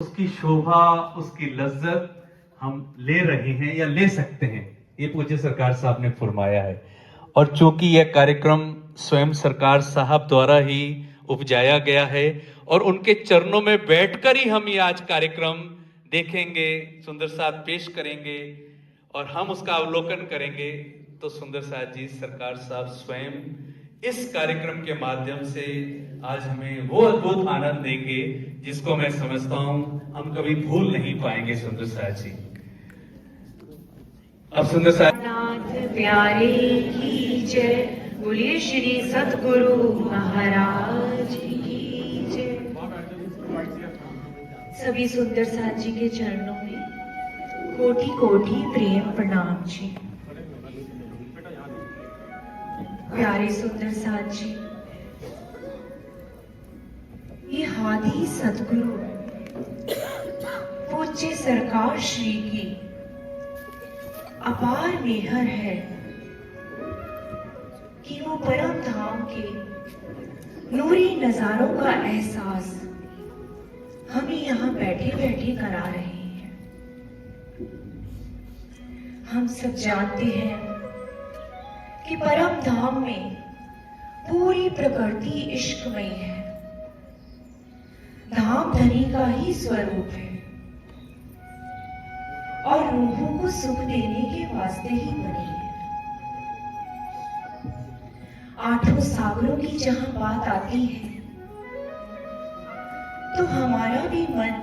उसकी शोभा, उसकी लज्जत हम ले रहे हैं या ले सकते हैं, ये पूज्य सरकार साहब ने फरमाया है। और चूंकि यह कार्यक्रम स्वयं सरकार साहब द्वारा ही उपजाया गया है और उनके चरणों में बैठकर ही हम ये आज कार्यक्रम देखेंगे, सुंदर साथ पेश करेंगे और हम उसका अवलोकन करेंगे, तो सुंदर साथ जी सरकार साहब स्वयं इस कार्यक्रम के माध्यम से आज हमें वो अद्भुत आनंद देंगे जिसको मैं समझता हूं हम कभी भूल नहीं पाएंगे। सुंदर साथ जी, अब सुंदर साथ नाथ प्यारे की जय, बोलिए श्री सतगुरु महाराज की जय। सभी सुंदर साथ जी के चरणों में कोटि कोटि प्रेम प्रणाम जी। प्यारे सुंदर साथ जी, ये हादी सतगुरु पूज्य सरकार श्री की अपार मेहर है कि वो परम धाम के नूरी नजारों का एहसास हमें यहाँ बैठे बैठे करा रहे हैं। हम सब जानते हैं कि परम धाम में पूरी प्रकृति इश्कमय है, धाम धनी का ही स्वरूप है और रूहों को सुख देने के वास्ते ही बनी है। आठों सागरों की जहां बात आती है तो हमारा भी मन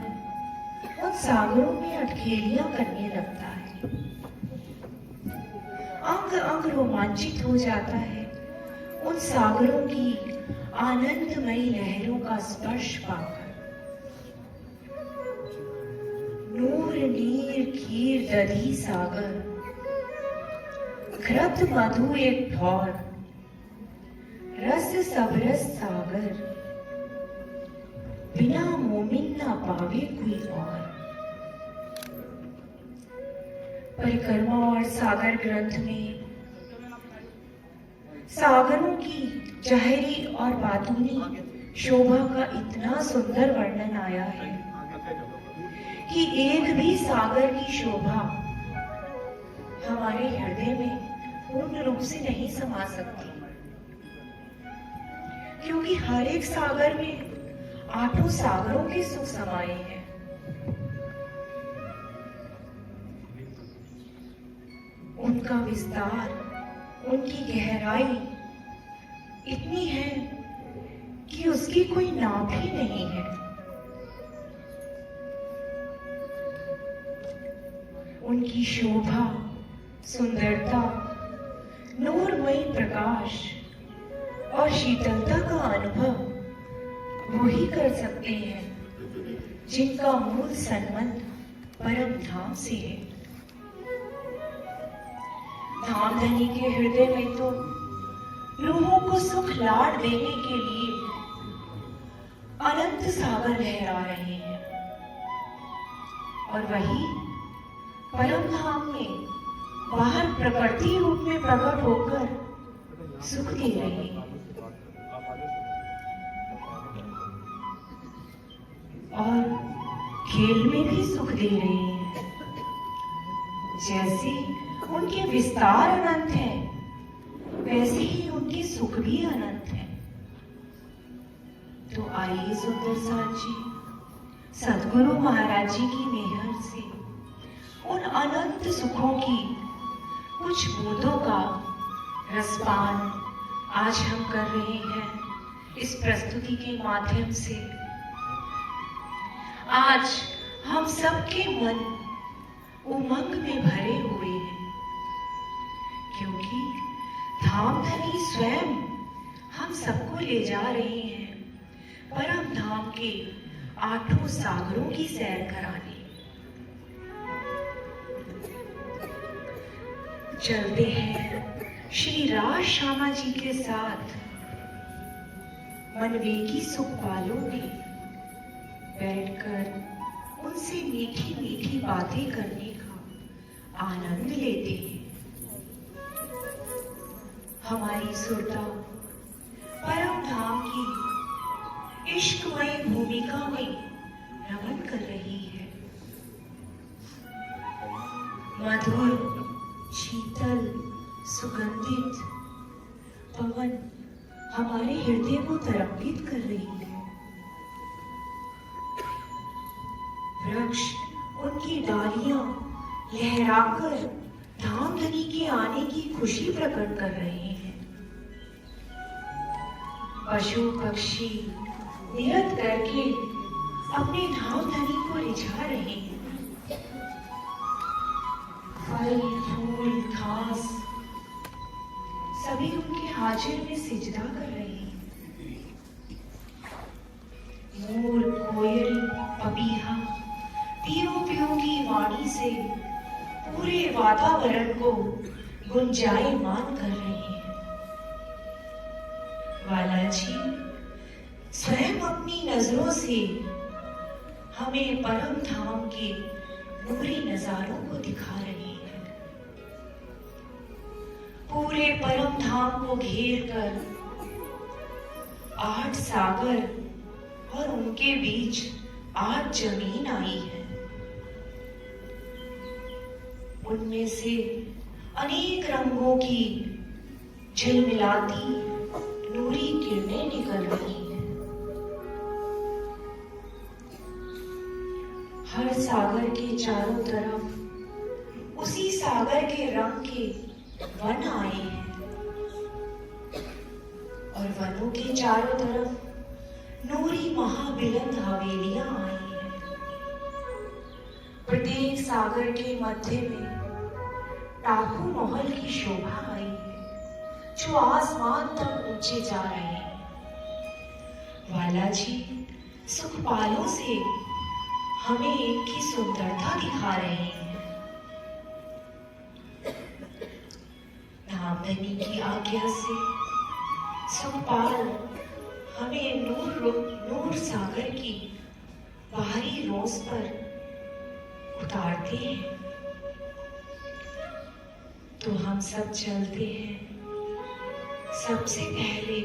उन सागरों में अटखेलियां करने लगता है, अंग अंग रोमांचित हो जाता है उन सागरों की आनंदमयी लहरों का स्पर्श पाकर। नूर नीर खीर दधी सागर, घृत मधु एक ठौर, रस सबरस सागर, बिना मोमिन ना पावे कोई और। परिक्रमा और सागर ग्रंथ में सागरों की जाहिरी और बातूनी शोभा का इतना सुंदर वर्णन आया है कि एक भी सागर की शोभा हमारे हृदय में पूर्ण रूप से नहीं समा सकती, क्योंकि हर एक सागर में आठों सागरों के सुख समाये हैं। उनका विस्तार, उनकी गहराई इतनी है कि उसकी कोई नाप ही नहीं है। उनकी शोभा, सुंदरता, नूरमयी प्रकाश और शीतलता का अनुभव वो ही कर सकते हैं जिनका मूल संबंध परम धाम से है। धाम धनी के हृदय में तो रूहों को सुख लाड़ देने के लिए अनंत सागर लहरा रहे हैं और वही परम धाम में बाहर प्रकृति रूप में प्रकट होकर सुख दे रहे हैं और खेल में भी सुख दे रहे हैं। जैसे उनके विस्तार अनंत है, वैसे ही उनके सुख भी अनंत है। तो आइए सुंदर साथ जी, सतगुरु महाराज जी की मेहर से उन अनंत सुखों की कुछ बूंदों का रसपान आज हम कर रहे हैं इस प्रस्तुति के माध्यम से। आज हम सबके मन उमंग में भरे हुए हैं, क्योंकि धाम धनी स्वयं हम सबको ले जा रहे हैं परम धाम के आठों सागरों की सैर कराने। चलते हैं श्री राज श्यामा जी के साथ मनवेगी सुख वालों में बैठकर उनसे मीठी मीठी बातें करने का आनंद लेते हैं। हमारी सुरता परम धाम की इश्कमय भूमिका में रमन कर रही मधुर, शीतल, सुगंधित पवन हमारे हृदय को तरंगित कर रही है। वृक्ष उनकी डालियां लहराकर धामधनी के आने की खुशी प्रकट कर रहे हैं। पशु पक्षी निरत करके अपने धामधनी को रिझा रहे हैं। फल फूल घास सभी उनके हाजिर में सिजदा कर रहे हैं। मोर कोयल पपीहा पियो पियो की वाणी से पूरे वातावरण को गुंजायमान कर रहे हैं। बालाजी स्वयं अपनी नजरों से हमें परम धाम के नूरी नजारों को दिखा रहे हैं। पूरे परम धाम को घेर कर 8 सागर और उनके बीच 8 जमीन आई है। उनमें से अनेक रंगों की झिलमिलाती नूरी किरणें निकल रही हैं। हर सागर के चारों तरफ उसी सागर के रंग के वन आए हैं और वनों के चारों तरफ नूरी महाबिलंद हवेलियां आई हैं। प्रत्येक सागर के मध्य में टापू महल की शोभा आई है जो आसमान तक ऊंचे जा रहे हैं। बालाजी सुखपालों से हमें इनकी सुंदरता दिखा रहे हैं। धामधनी की आज्ञा से सुखपाल हमें नूर सागर की बाहरी रोज पर उतारते हैं तो हम सब चलते हैं। सबसे पहले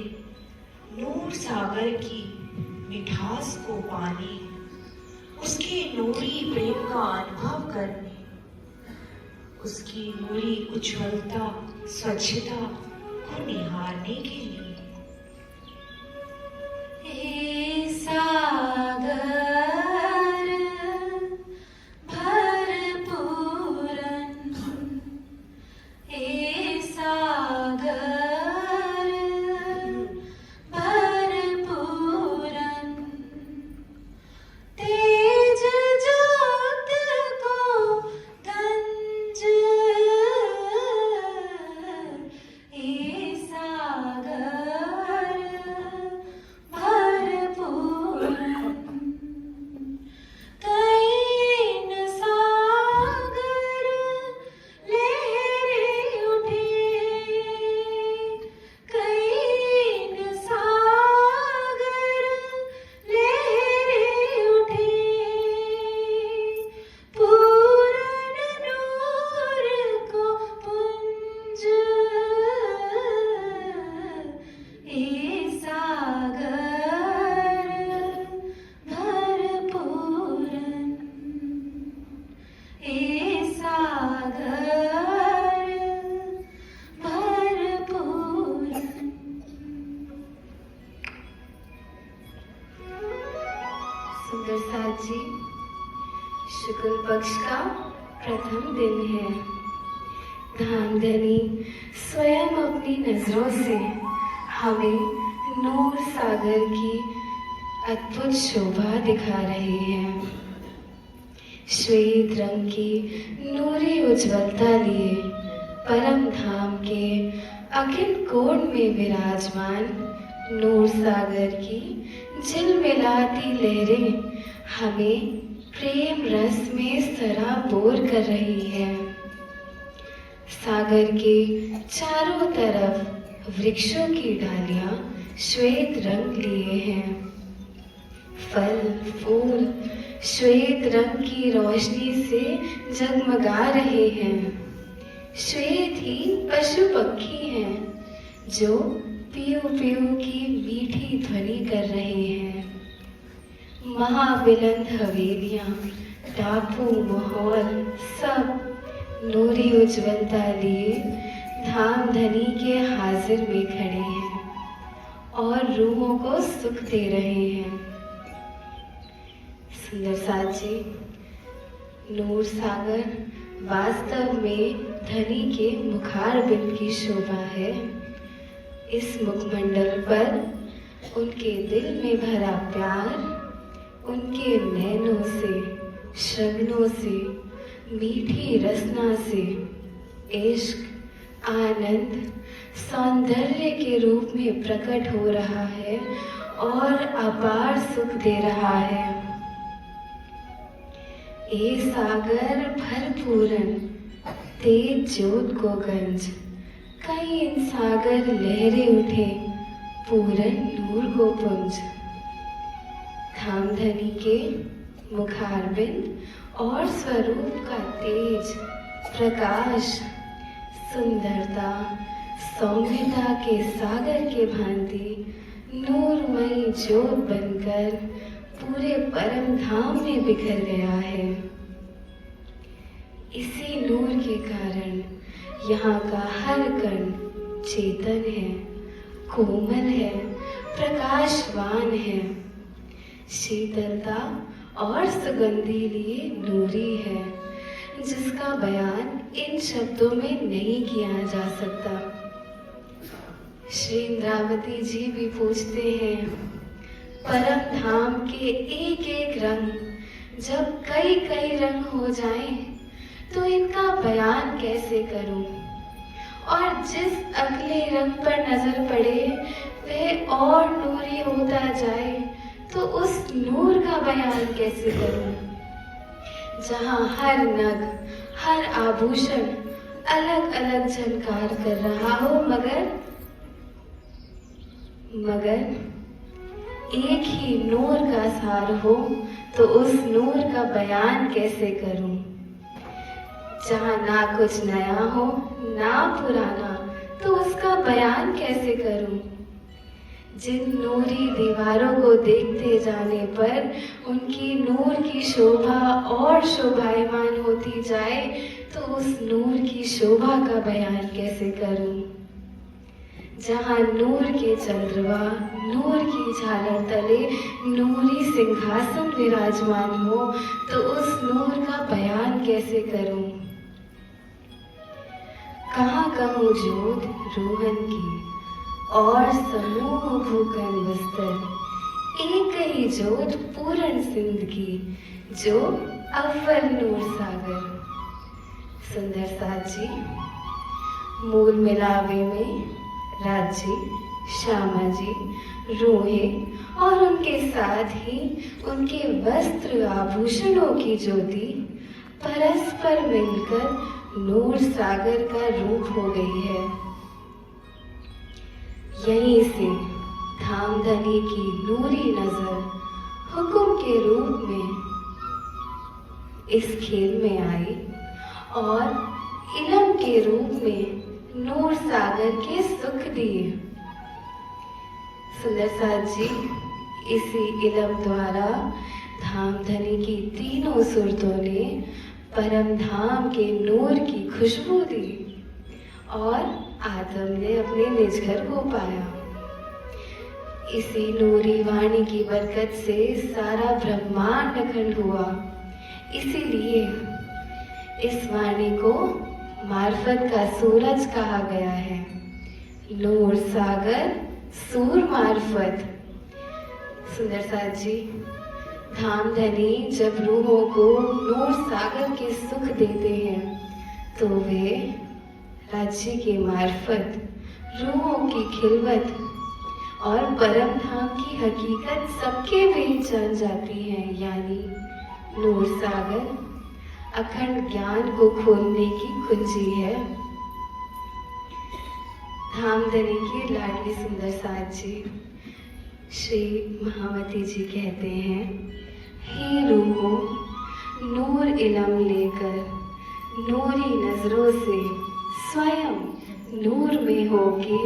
नूर सागर की मिठास को पाने, उसके नूरी प्रेम का अनुभव करने, उसकी नूरी उज्ज्वलता स्वच्छता को निहारने के लिए। हे सागर सुंदरसाद जी, शुक्ल पक्ष का प्रथम दिन है। धामधनी स्वयं अपनी नजरों से हमें नूर सागर की अद्भुत शोभा दिखा रहे हैं। श्वेत रंग की नूरी उज्ज्वलता लिए परम धाम के अखिल कोण में विराजमान नूर सागर की झिलमिलाती लहरें हमें प्रेम रस में सराबोर कर रही है। सागर के चारों तरफ वृक्षों की डालियां श्वेत रंग लिए हैं। फल फूल श्वेत रंग की रोशनी से जगमगा रहे हैं। श्वेत ही पशु पक्षी हैं जो पीऊ पीऊ की मीठी ध्वनि कर रहे हैं। महाबिलंद हवेलियां, टापू, माहौल सब नूरी उज्ज्वलता लिए धाम धनी के हाजिर में खड़े हैं और रूहों को सुख दे रहे हैं। सुंदर साथ जी, नूर सागर वास्तव में धनी के मुखारबिंद की शोभा है। इस मुखमंडल पर उनके दिल में भरा प्यार, उनके नैनों से, शगनों से, मीठी रसना से इश्क, आनंद, सौंदर्य के रूप में प्रकट हो रहा है और अपार सुख दे रहा है। ए सागर भरपूरन तेज जोत को गंज, कई इन सागर लहरे उठे पूरन नूर को पुंज। धामधनी के मुखारबिंद और स्वरूप का तेज, प्रकाश, सुंदरता, सौम्यता के सागर के भांति नूरमयी ज्योत बनकर पूरे परम धाम में बिखर गया है। इसी नूर के कारण यहाँ का हर कण चेतन है, कोमल है, प्रकाशवान है, शीतलता और सुगंधि लिए नूरी है, जिसका बयान इन शब्दों में नहीं किया जा सकता। श्री इंद्रावती जी भी पूछते हैं, परम धाम के एक एक रंग जब कई कई रंग हो जाएं, तो इनका बयान कैसे करूं? और जिस अगले रंग पर नजर पड़े वह और नूरी होता जाए, तो उस नूर का बयान कैसे करूं? जहां हर नग, हर आभूषण अलग अलग झनकार कर रहा हो, मगर एक ही नूर का सार हो, तो उस नूर का बयान कैसे करूं? जहां ना कुछ नया हो ना पुराना, तो उसका बयान कैसे करूं? जिन नूरी दीवारों को देखते जाने पर उनकी नूर की शोभा और शोभायमान होती जाए, तो उस नूर की शोभा का बयान कैसे करूं? जहाँ नूर के चंद्रमा, नूर की झालर तले नूरी सिंहासन विराजमान हो, तो उस नूर का बयान कैसे करूं? कहाँ कहूँ जोत रोहन की और समूह भूकन बस्तर, एक ही जोत पूर्ण सिंध की, जो अव्वल नूर सागर। सुंदर साथ जी, मूल मिलावे में राजी, श्यामा जी, रोहे और उनके साथ ही उनके वस्त्र आभूषणों की ज्योति परस्पर मिलकर नूर सागर का रूप हो गई है। यहीं से धामधनी की नूरी नजर हुक्म के रूप में इस खेल में आई और इलम के रूप में नूर सागर के सुख दिए। सुंदर साथ जी, इसी इलम द्वारा धामधनी की तीनों सुरतों ने परम धाम के नूर की खुशबू दी और आदम ने अपने निज घर को पाया। इसी नूरी वाणी की बरकत से सारा ब्रह्मांड अखंड हुआ। इसीलिए इस वाणी को मार्फत का सूरज कहा गया है। नूर सागर सूर मार्फत। सुंदर साथ जी, धामधनी जब रूहों को नूर सागर के सुख देते हैं, तो वे राज्य के मार्फत रूहों की खिलवत और परम धाम की हकीकत सबके बीच जान जाती है। यानी नूर सागर अखंड ज्ञान को खोलने की कुंजी है। धामधनी की लाडली सुंदर साथ जी श्री महावती जी कहते हैं, हे रूहों, नूर इलम लेकर नूरी नजरों से स्वयं नूर में होके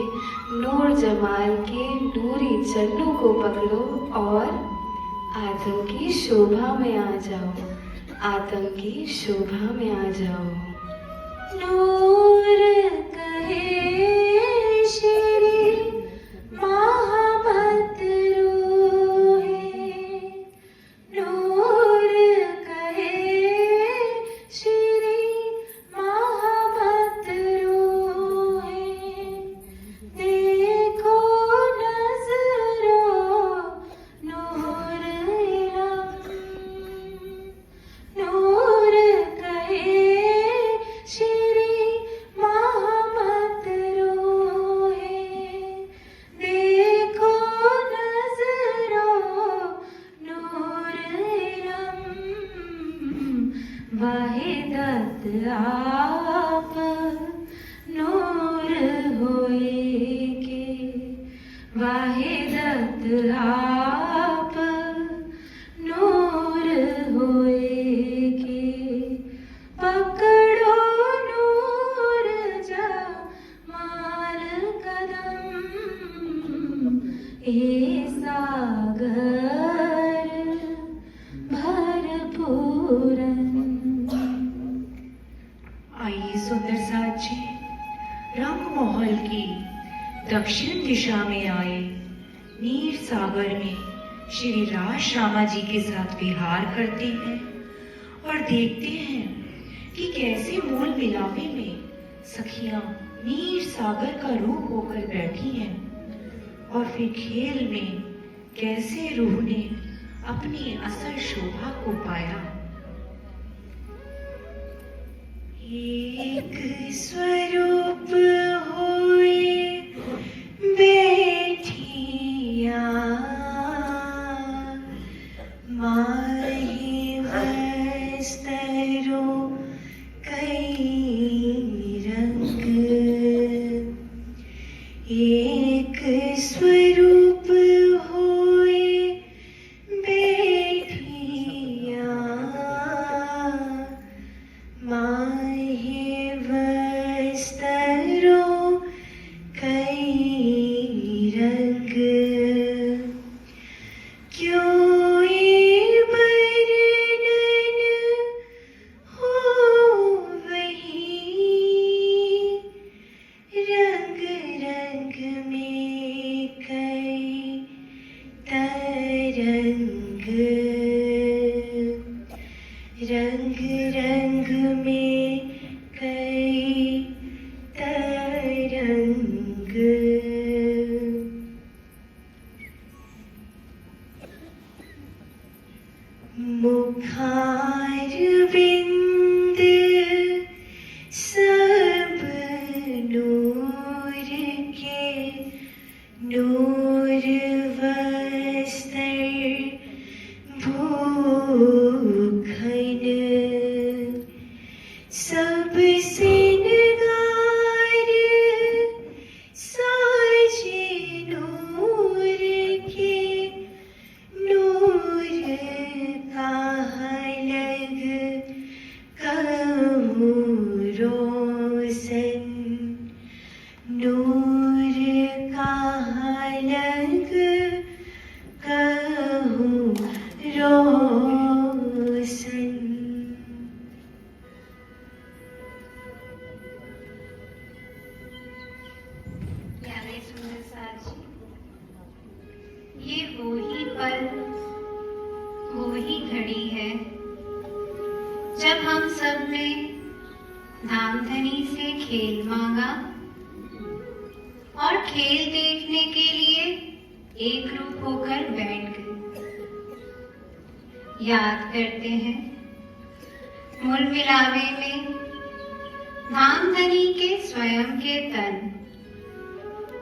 नूर जमाल के नूरी चन्नों को पकड़ो और आदम की शोभा में आ जाओ। आदम की शोभा में आ जाओ। नूर कहे श्री महामत रोहे, नूर कहे श्री महामत रोहे, देखो नजरो नूर इलम, नूर कहे श्री महामत रोहे, देखो नजरो नूर इलम, वाहिदत आप नूर होए के, वाहिदत आप नूर होए के, पकड़ो नूर जमाल कदम, ए सागर भरपूरन। आइए सुंदर साथ जी, रंग महल की दक्षिण दिशा में आए नीर सागर में श्री राज श्यामा जी के साथ विहार करते हैं और देखते हैं कि कैसे मूल मिलावे में सखियां नीर सागर का रूप होकर बैठी हैं और फिर खेल में कैसे रूह ने अपनी असल शोभा को पाया। एक स्वरूप होए बैठिया, माही वस्तरो कई रंग, एक स्वरूप होए बैठिया, माही वस्तरो कई रंग, क्यों ये वर्णन हो वही, रंग रंग में कई तरंग, रंग रंग में कई तरंग। मुखार बिंद सब नूर के, नूर वस्त्र भूखन, सब सिंगार साजे नूर के, नूर का लग कहूँ रोशन, नूर का लग कहूँ रोशन। प्यारे सुंदर साथ जी, ये वो ही पल, वो ही घड़ी है जब हम सब ने धामधनी से खेल मांगा और खेल देखने के लिए एक रूप होकर बैठ गए। याद करते हैं मूल मिलावे में धामधनी के स्वयं के तन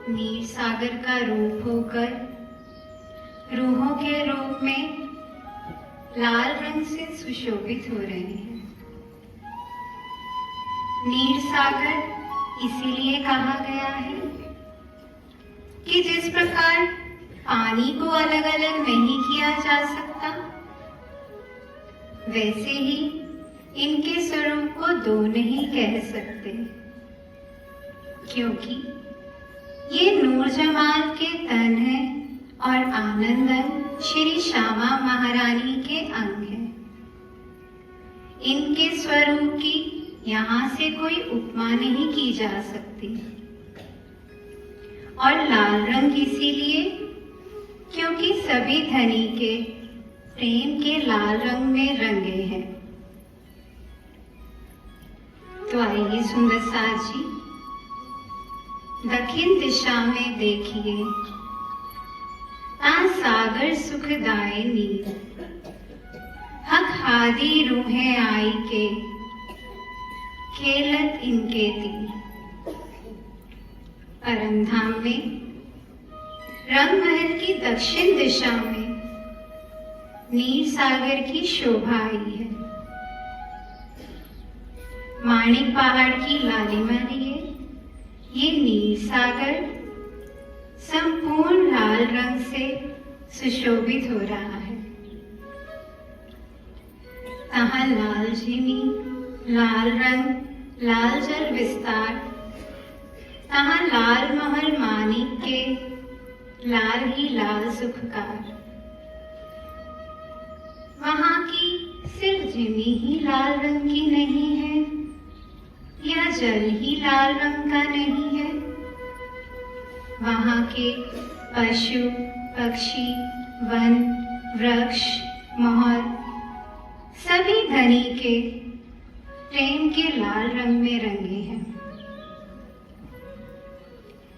नीर सागर का रूप होकर रूहों के रूप में लाल रंग से सुशोभित हो रहे हैं। नीर सागर इसीलिए कहा गया है कि जिस प्रकार पानी को अलग अलग नहीं किया जा सकता, वैसे ही इनके स्वरूप को दो नहीं कह सकते, क्योंकि ये नूर जमाल के तन है और आनंदन श्री श्यामा महारानी के अंग है। इनके स्वरूप की यहाँ से कोई उपमा नहीं की जा सकती। और लाल रंग इसीलिए क्योंकि सभी धनी के प्रेम के लाल रंग में रंगे हैं। तो आइए सुंदर साथ जी, दक्षिण दिशा में देखिए, ता सागर सुखदाय नीर, हक हादी रूहें आई के, खेलत इनके तीर। परमधाम में रंग महल की दक्षिण दिशा में नीर सागर की शोभा आई है। माणिक पहाड़ की लालिमा लिए ये नीर सागर संपूर्ण लाल रंग से सुशोभित हो रहा है। तहाँ लाल झिमी, लाल रंग, लाल जल विस्तार, तहाँ लाल महल मानिक के, लाल ही लाल सुखकार। वहां की सिर्फ झिमी ही लाल रंग की नहीं है, या जल ही लाल रंग का नहीं है। वहां के पशु, पक्षी, वन, वृक्ष, मोहर सभी धनी के प्रेम के लाल रंग में रंगे हैं।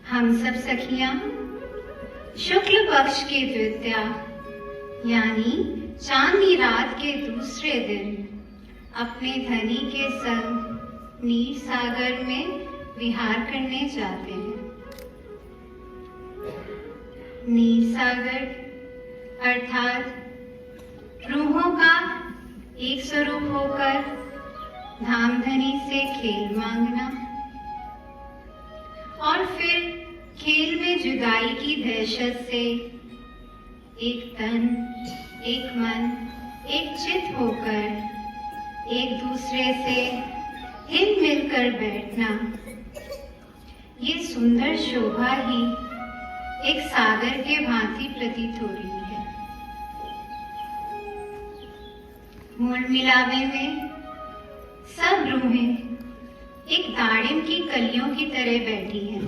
हम सब सखियां शुक्ल पक्ष की द्वितीया यानी चांदनी रात के दूसरे दिन अपने धनी के संग नीर सागर में विहार करने जाते हैं। नीर सागर अर्थात रूहों का एक स्वरूप होकर धामधनी से खेल मांगना और फिर खेल में जुदाई की दहशत से एक तन, एक मन, एक चित होकर एक दूसरे से हिल मिलकर बैठना, ये सुंदर शोभा ही एक सागर के भांति प्रतीत हो रही है। मूल मिलावे में सब रूहें एक दाड़िम की कलियों की तरह बैठी हैं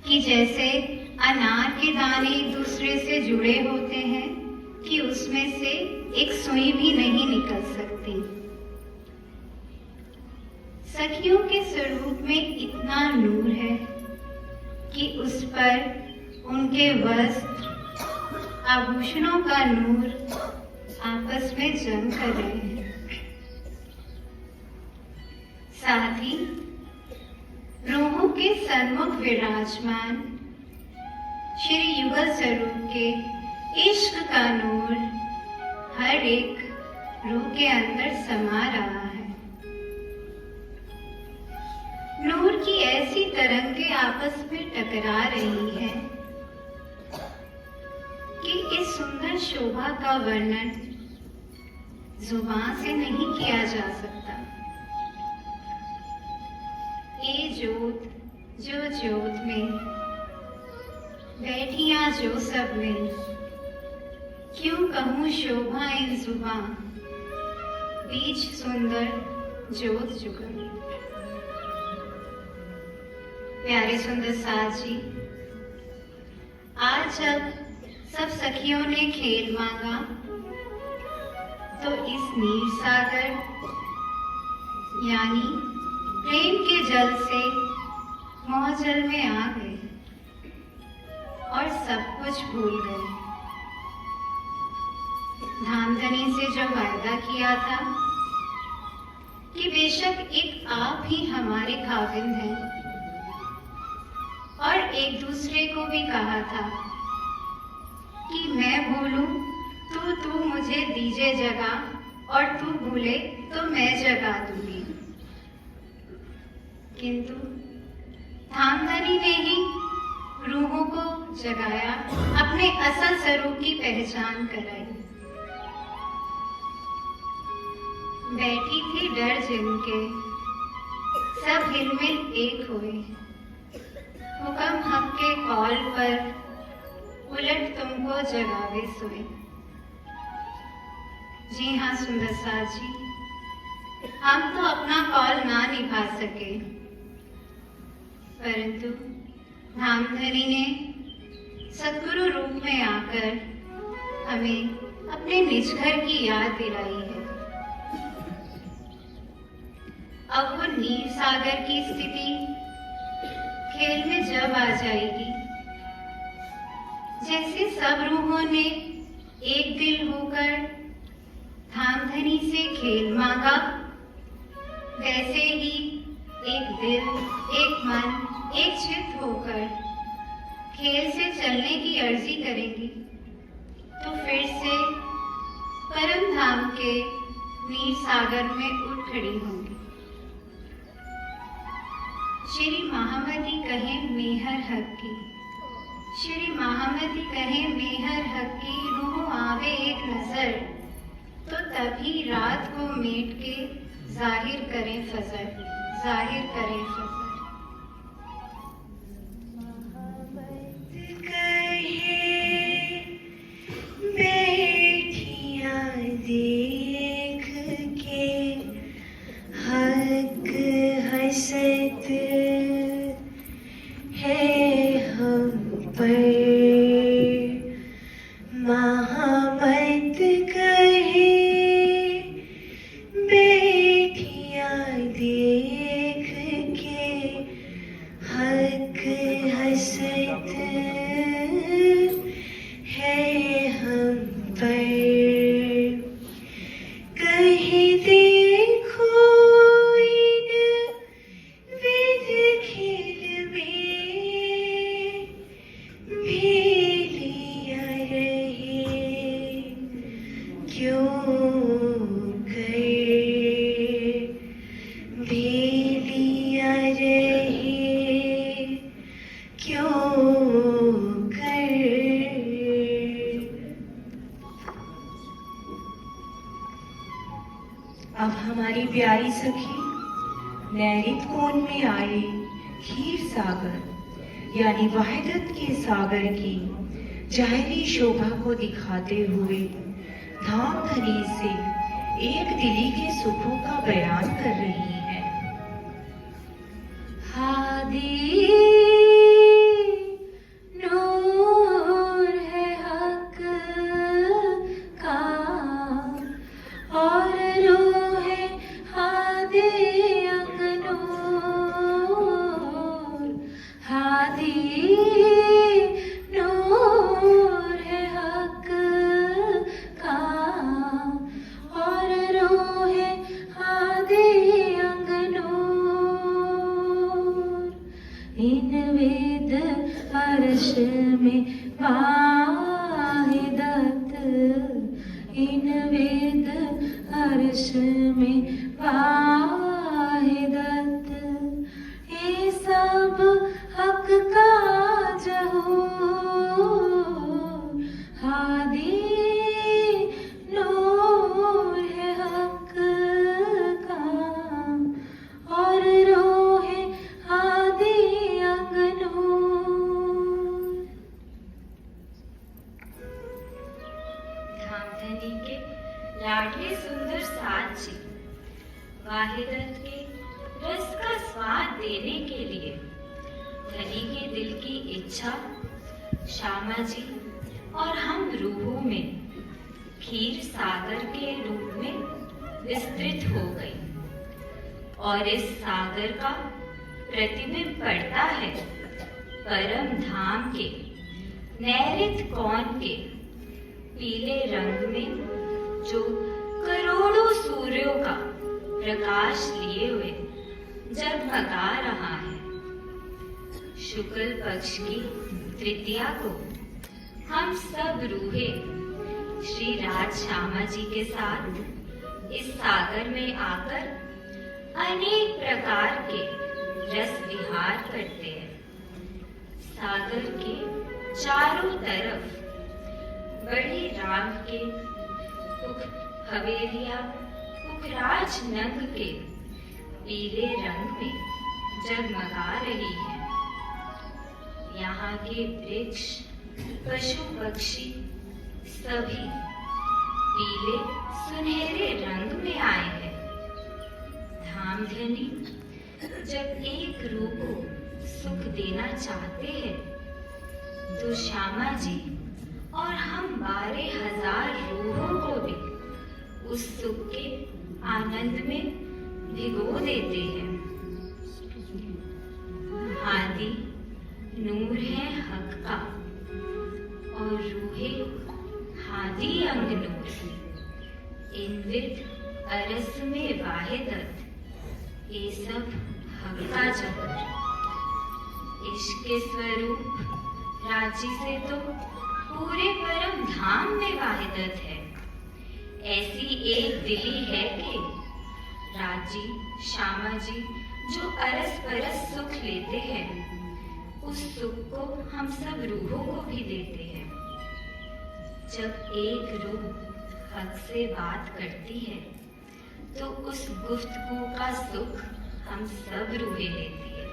कि जैसे अनार के दाने एक दूसरे से जुड़े होते हैं कि उसमें से एक सुई भी नहीं निकल सकती। सखियों के स्वरूप में इतना नूर है कि उस पर उनके वस्त्र, आभूषणों का नूर आपस में जंग कर रहे हैं। साथ ही रूहों के सन्मुख विराजमान श्री युगल स्वरूप के इश्क का नूर हर एक रूह के अंदर समा रहा है। नूर की ऐसी तरंगे आपस में टकरा रही है कि इस सुंदर शोभा का वर्णन जुबान से नहीं किया जा सकता। ये जोत जो जोत में बैठिया जो सब में, क्यों कहूँ शोभा इन जुबां, बीच सुंदर जोत जुगल। प्यारे सुंदर साथ जी, आज जब सब सखियों ने खेल मांगा तो इस नीर सागर यानी प्रेम के जल से मोहजल में आ गए और सब कुछ भूल गए। धामधनी से जो वायदा किया था कि बेशक एक आप ही हमारे खाविंद हैं, और एक दूसरे को भी कहा था कि मैं भूलूं तो तू मुझे दीजे जगह और तू भूले तो मैं जगा दूंगी। किंतु धामधनी ने ही रूहों को जगाया, अपने असल स्वरूप की पहचान कराई। बैठी थी डर जिनके, सब हिलमिल एक हुए, हुक्म हक के कॉल पर उलट तुमको जगावे सोए। जी हाँ सुंदर साथ जी, हम तो अपना कौल ना निभा सके, परंतु धामधनी ने सद्गुरु रूप में आकर हमें अपने निज घर की याद दिलाई है। अब वो नीर सागर की स्थिति खेल में जब आ जाएगी, जैसे सब रूहों ने एक दिल होकर धामधनी से खेल मांगा, वैसे ही एक दिल, एक मन, एक चित्त होकर खेल से चलने की अर्जी करेंगी, तो फिर से परम धाम के नीर सागर में उठ खड़ी होंगी। श्री महामती कहें मेहर हक की, श्री महामती कहें मेहर हक की, रूह आवे एक नजर, तो तभी रात को मेट के जाहिर करें फजर, जाहिर करें फजर। देख के हक हसत है हम पर, महामत कहे बेटियां देख के हक हसत है हम पर। अब हमारी प्यारी सखी नैरित कोण में आए खीर सागर यानी वहदत के सागर की जाहिरी शोभा को दिखाते हुए धामधनी से एक दिली के सुखों का बयान कर रही है। हादी नूर है हक का और रूह है हादी अंग नूर, हादी नूर है हक का और रूह है हादी अंग नूर। इन वेद अर्श में वाहिदत, इन वेद अर्श में वाहिदत, ये सब हक का ज़हूर, हादी नूर है हक का और रूह है हादी अंग नूर। धामधनी के लाडले सुंदर साथ जी वाहिदत के रस का स्वाद देने के लिए धनी के दिल की इच्छा श्यामा जी और हम रूहों में खीर सागर के रूप में विस्तृत हो गई और इस सागर का प्रतिबिंब पड़ता है परम धाम के नैरित कोण के पीले रंग में जो करोड़ों सूर्यों का प्रकाश लिए हुए जगमगा रहा है। शुक्ल पक्ष की तृतीया को हम सब रूहे श्री राज श्यामा जी के साथ इस सागर में आकर अनेक प्रकार के रस विहार करते हैं। सागर के चारों तरफ बड़ी राग के हवेलियां पुखराज नंग के पीले रंग में जगमगा रही है। यहाँ के वृक्ष पशु पक्षी सभी पीले सुनहरे रंग में आए हैं। जब एक रूह को सुख देना चाहते हैं तो श्यामा जी और हम 12,000 रूहों को भी उस सुख के आनंद में भिगो देते हैं। हादी नूर है हक का और रूहे हादी अंग नूर। इन विद अरस में वाहिदत, ये सब हक का जबर। इश्क के स्वरूप रांची से तो पूरे परम धाम में वाहिदत है। ऐसी एक दिली है कि राजी श्यामा जी जो अरस परस सुख लेते हैं, उस सुख को हम सब रूहों को भी देते हैं। जब एक रूह हक से बात करती है तो उस गुफ्तगू का सुख हम सब रूहें लेती है।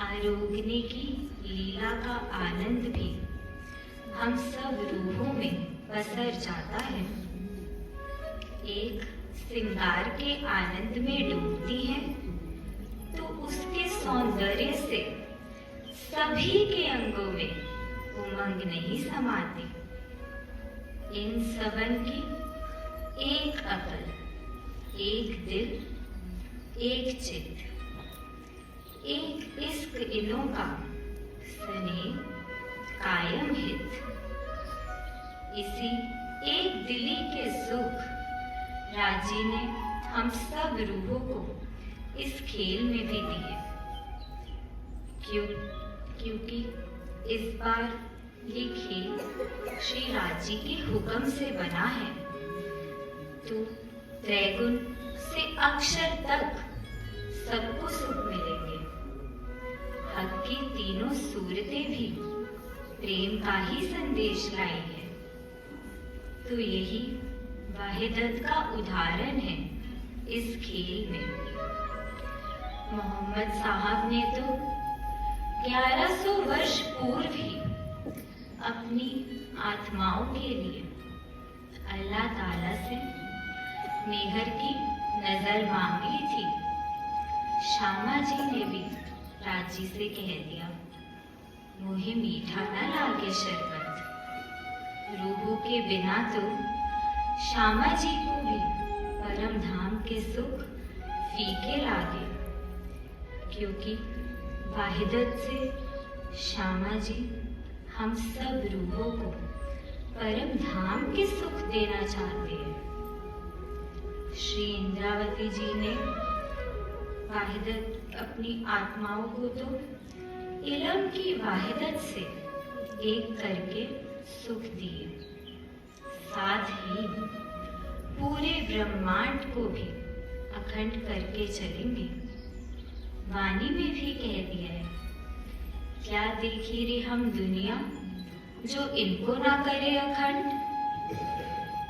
आरोगने की लीला का आनंद भी हम सब रूहों में पसर जाता है। एक श्रृंगार के आनंद में डूबती है तो उसके सौंदर्य से सभी के अंगों में उमंग नहीं समाती। इन सबन की एक अकल, एक दिल, एक चित्त, एक इश्क इनों का स्नेह कायम हित। इसी एक दिली के सुख राजी ने हम सब रूहों को इस खेल में भी दिए। क्योंकि इस बार ये खेल श्री राजी के हुक्म से बना है, तो त्रैगुण से अक्षर तक सबको सुख मिलेंगे। हक की तीनों सूरतें भी प्रेम का ही संदेश लाई है। तो यही वाहिदत का उदाहरण है इस खेल में। मोहम्मद साहब ने तो 1100 वर्ष पूर्व ही अपनी आत्माओं के लिए अल्लाह ताला से मेहर की नजर मांगी थी। श्यामा जी ने भी राजी से कह दिया, मुझे मीठा न लागे शरबत। रूहों के बिना तो श्यामा जी को भी परम धाम के सुख फीके लागे, क्योंकि वाहिदत से श्यामा जी हम सब रूहों को परम धाम के सुख देना चाहते हैं। श्री इंद्रावती जी ने वाहिदत अपनी आत्माओं को तो इल्म की वाहिदत से एक करके सुख दिए, साथ ही पूरे ब्रह्मांड को भी अखंड करके चलेंगे। वाणी में भी कह दिया है, क्या देखी रे हम दुनिया जो इनको ना करे अखंड।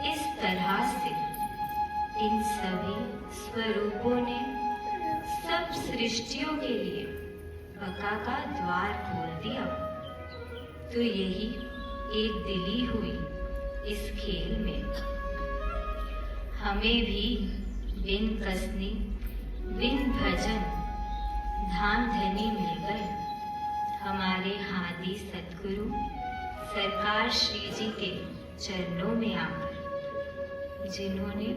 इस तरह से इन सभी स्वरूपों ने सब सृष्टियों के लिए बका का द्वार खोल दिया। तो यही एक दिली हुई इस खेल में। हमें भी बिन कसनी बिन भजन धाम धनी मिल गए हमारे हादी सतगुरु सरकार श्री जी के चरणों में आकर, जिन्होंने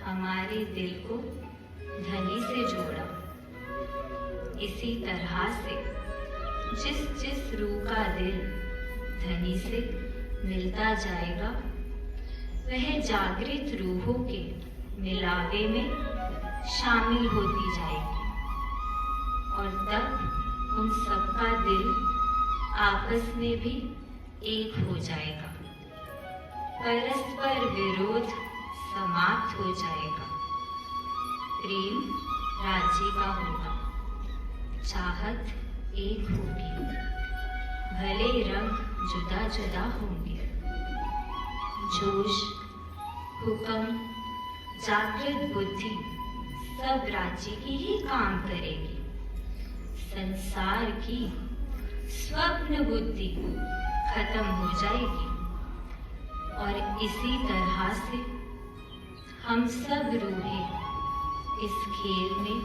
हमारे दिल को धनी से जोड़ा। इसी तरह से जिस जिस रूह का दिल धनी से मिलता जाएगा, वह जागृत रूहों के मिलावे में शामिल होती जाएगी और तब उन सबका दिल आपस में भी एक हो जाएगा। परस्पर विरोध समाप्त हो जाएगा। प्रेम राजी का होगा, चाहत एक होगी, भले रंग जुदा जुदा होंगे। जोश, हुक्म, जागृत बुद्धि सब राजी की ही काम करेगी। संसार की स्वप्न बुद्धि खत्म हो जाएगी और इसी तरह से हम सब रूहें इस खेल में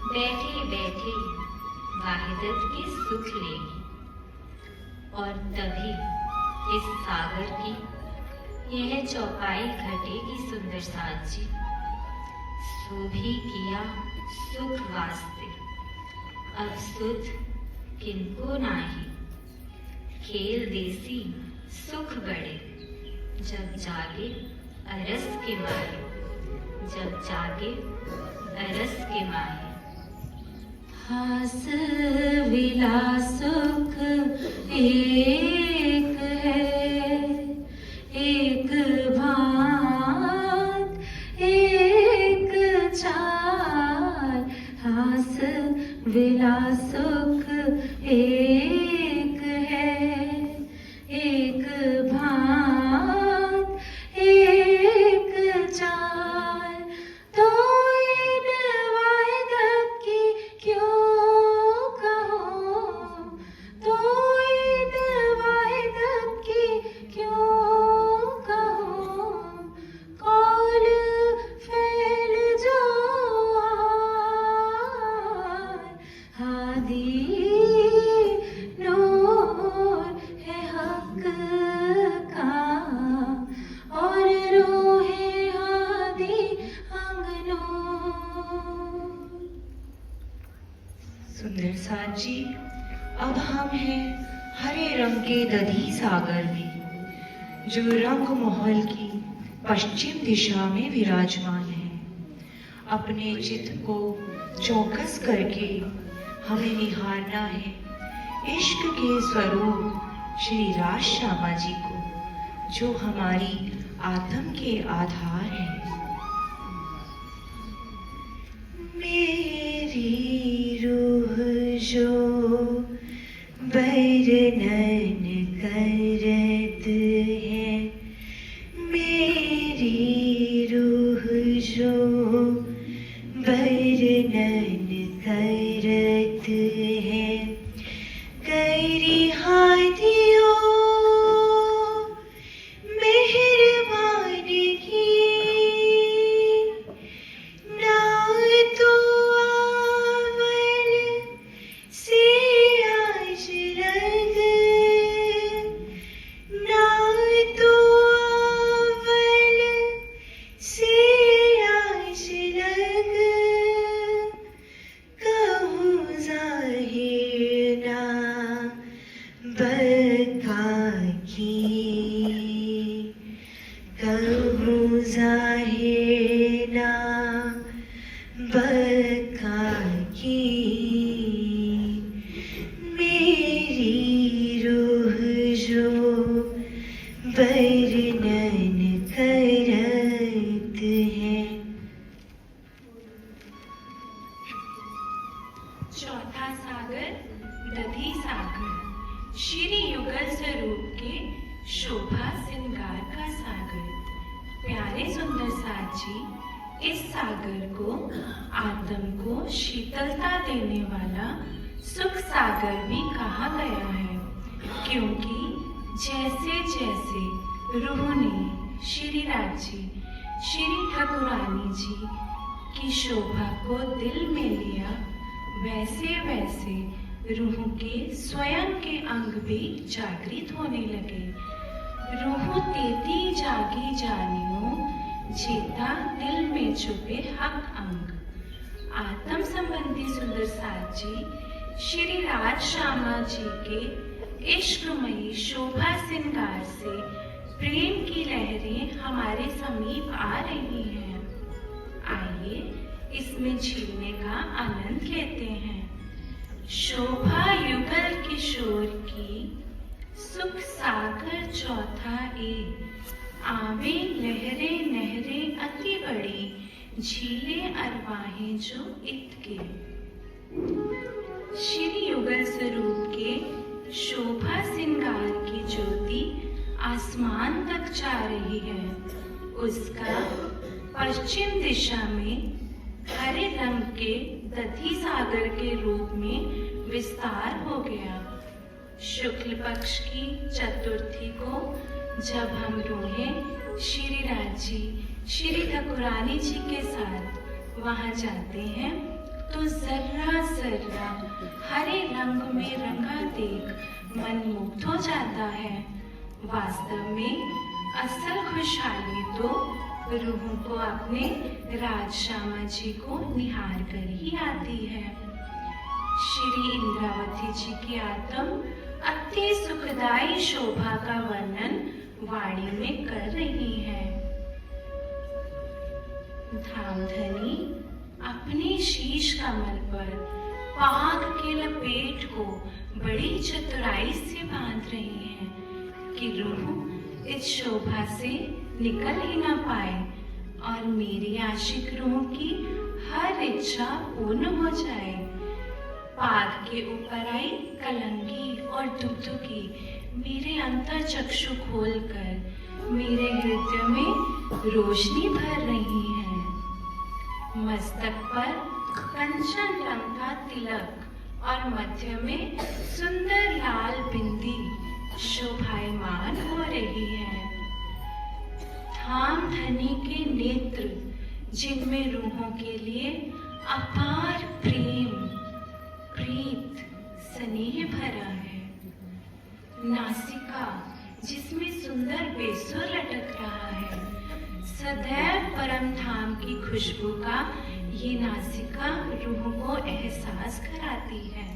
बैठे बैठे वाहिदत के सुख लेगी। और तभी इस सागर की यह चौपाई घटेगी सुंदर साथ जी। सो भी किया सुख वास्ते, अब सुध किनको नाही। खेल देसी सुख बड़े, जब जागे अरस के माहे, जब जागे अरस के माहे। हास विलास सुख एक है, एक भांत एक चार। हास विलास सुख एक है, एक भांत एक चार। तो इन वाहिदत की क्यों कहो, तो इन वाहिदत की क्यों कहो। कौल फैल जो हादी नूर है हक का, और रोहे हादी अंगनूर। सुंदर साथ जी, अब हम हैं हरे रंग के दधी सागर में, जो रंग महल की पश्चिम दिशा में विराजमान है। अपने चित्त को चौकस करके हमें निहारना है इश्क के स्वरूप श्री राज श्यामा जी को, जो हमारी आत्म के आधार हैं। मेरी रूह जो वर्णन करत है, मेरी रूह जो वर्णन करत है। करी हाथियों मेहरबानी की, ना तो आवल से आज लग, ना तो आवल से आज लग। कहूँ ज़ाहिर ना बका की, कहूँ ज़ाहिर ना बका की। मेरी रूह जो वर्णन करत है। चौथा सागर दधी सागर, श्री युगल स्वरूप के शोभा श्रृंगार का सागर। प्यारे सुंदर साथ जी, इस सागर को आत्म को शीतलता देने वाला सुख सागर भी कहा गया है, क्योंकि जैसे जैसे रूह ने श्री राज जी, श्री ठाकुरानी जी की शोभा को दिल में लिया, वैसे वैसे रूह के स्वयं के अंग भी जागृत होने लगे। रूह तेती जागी जानियो, जेता दिल में छुपे हक अंग। आत्म संबंधी सुंदर साथ जी, श्री राज श्यामा जी के इश्कमयी शोभा श्रृंगार से प्रेम की लहरें हमारे समीप आ रही हैं। आइए इसमें झीलने का आनंद लेते हैं। शोभा युगल किशोर की सुख सागर चौथा ए, आवे लहरे नहरे अति बड़ी, झीले अरवाहें जो इत के। श्री युगल स्वरूप के शोभा श्रृंगार की ज्योति आसमान तक जा रही है। उसका पश्चिम दिशा में हरे रंग के दधी सागर के रूप में विस्तार हो गया। शुक्ल पक्ष की चतुर्थी को जब हम रूहें श्री राज जी, श्री ठाकुरानी जी के साथ वहां जाते हैं, तो जर्रा जर्रा हरे रंग में रंगा देख मन मुग्ध हो जाता है। वास्तव में असल खुशहाली तो रूह को अपने राजश्यामा जी को निहार कर ही आती है। श्री इंद्रावती जी की आत्म अति सुखदायी शोभा का वर्णन वाणी में कर रही है। धामधनी अपने शीश कमल पर पाग के लपेट को बड़ी चतुराई से बांध रही है कि रूह इस शोभा से निकल ही ना पाए और मेरी आशिक रूह की हर इच्छा पूर्ण हो जाए। पाग के ऊपर आई कलंगी और दुगदुगी मेरे अंतर चक्षु खोलकर मेरे हृदय में रोशनी भर रही है। मस्तक पर कंचन रंग का तिलक और मध्य में सुंदर लाल बिंदी शोभायमान हो रही है। धामधनी के नेत्र जिनमें रूहों के लिए अपार प्रेम प्रीत स्नेह भरा है। नासिका जिसमें सुंदर बेसुर लटक रहा है। सदैव परम धाम की खुशबू का ये नासिका रूह को एहसास कराती है।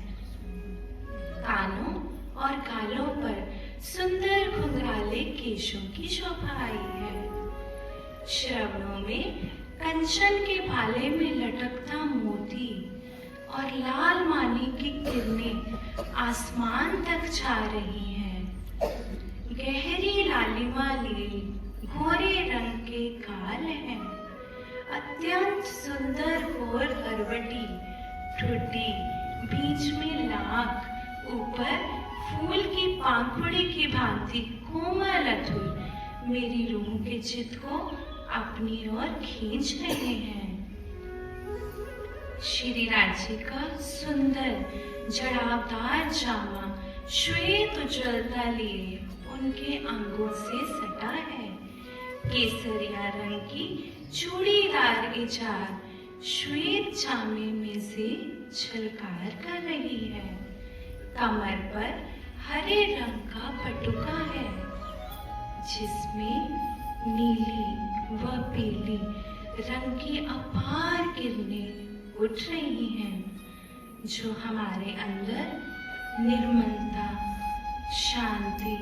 कानों और गालों पर सुंदर घुंघराले केशों की शोभा आई है। श्रवणों में कंचन के भाले में लटकता मोती और लाल मानी की किरणें आसमान तक छा रही हैं। गहरी लालिमा लिए घोरे रंग के गाल हैं। अत्यंत सुंदर घोर करवटी ठुड्डी बीच में लाख ऊपर फूल की पाखुड़ी की भांति कोमल अधुर मेरी रूह के चित्त को अपनी ओर खींच रहे हैं। श्री राज्य का सुंदर जड़ावदार जामा श्वेत उज्ज्वलता लिए उनके अंगों से सटा है। केसरिया रंग की चूड़ीदार इजार श्वेत जामे में से झलकार कर रही है। कमर पर हरे रंग का पटुका है जिसमें नीली व पीली रंग की अपार किरणें उठ रही हैं जो हमारे अंदर निर्मलता, शांति,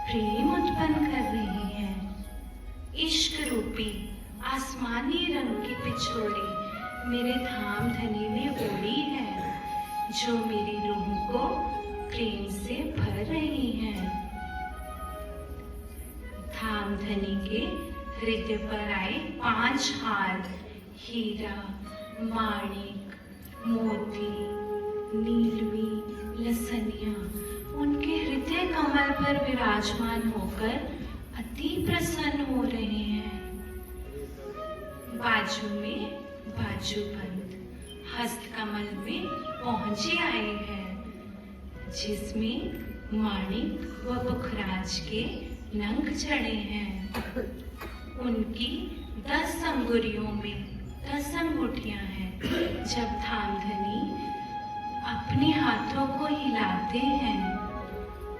प्रेम उत्पन्न कर रही हैं। इश्क रूपी आसमानी रंग की पिछोड़ी मेरे धामधनी में ओढ़ी है जो मेरी रूह को प्रेम से भर रही है। धामधनी के हृदय पर आए 5 हार हीरा, माणिक, मोती, नीलवी, लसनिया उनके हृदय कमल पर विराजमान होकर अति प्रसन्न हो रहे हैं। बाजू में बाजूबंद हस्त कमल में पहुंचे आए हैं जिसमें माणिक व पुखराज के नंग चढ़े हैं। उनकी 10 अंगुरियों में 10 अंगूठियां हैं। जब धामधनी अपने हाथों को हिलाते हैं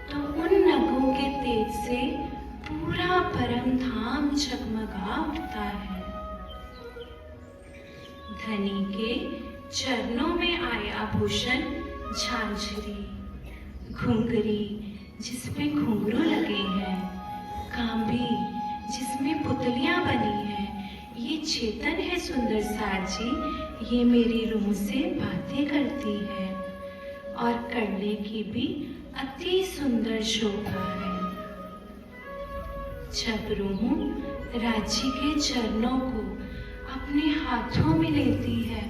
तो उन नगों के तेज से पूरा परम धाम जगमगा उठता है। धनी के चरणों में आए आभूषण झांझरी, घुंघरी जिसमें घुंघरू लगे हैं, कांबी जिसमें पुतलियां बनी हैं। ये चेतन है सुंदर साज जी, ये मेरी रूह से बातें करती है और करने की भी अति सुंदर शोभा है। जब रूह राज्य के चरणों को अपने हाथों में लेती है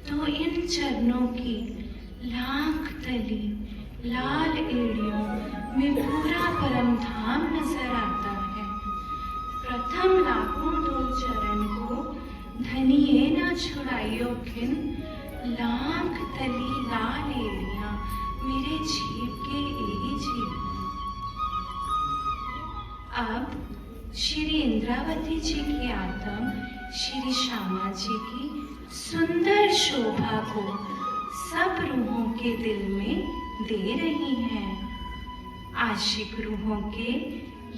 तो इन चरणों की लाख तली लाल एड़ियों में पूरा परम धाम नजर आता है। प्रथम लाखों 2 चरण को धनिये न छुड़ाइयो खिन, लाख तली लाल एड़ियां मेरे जीव के एही जीव। अब श्री इंद्रावती जी की आत्म श्री श्यामा जी की सुंदर शोभा को सब रूहों के दिल में दे रही हैं। आशिक रूहों के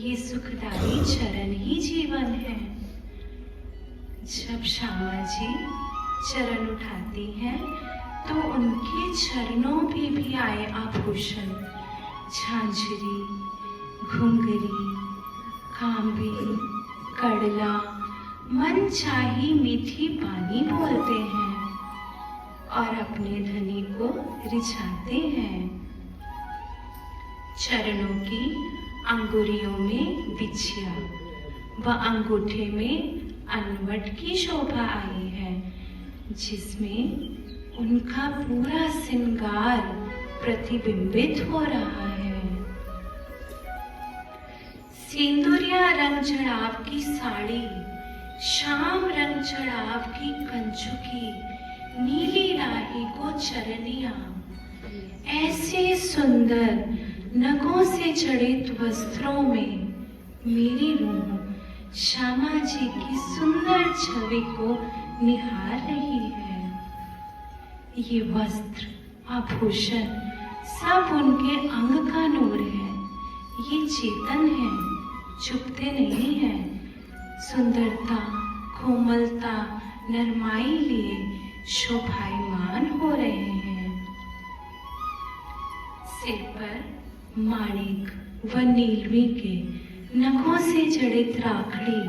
ये सुखदायी चरण ही जीवन है। जब श्यामा जी चरण उठाती हैं तो उनके चरणों पे भी आए आभूषण, झांझरी, घुंघरी, कांबी, कड़ला, मन चाही मीठी बानी बोलते हैं और अपने धनी को रिझाते हैं। चरणों की अंगुरियों में बिछिया व अंगूठे में अनवट की शोभा आई है, जिसमें उनका पूरा श्रृंगार प्रतिबिंबित हो रहा है। सिंदूरिया रंग चढ़ाव की साड़ी, शाम रंग चढ़ाव की कंचुकी, नीली राही को चरनिया, ऐसे सुंदर नगों से जड़ित वस्त्रों में मेरी रूह श्यामा जी की सुंदर छवि को निहार रही है। ये वस्त्र, आभूषण सब उनके अंग का नूर है। ये चेतन है, छुपते नहीं है। सुंदरता, कोमलता, नरमाई लिए शोभायमान हो रहे हैं। सिर पर माणिक व नीलवी के नखों से जड़ित राखड़ी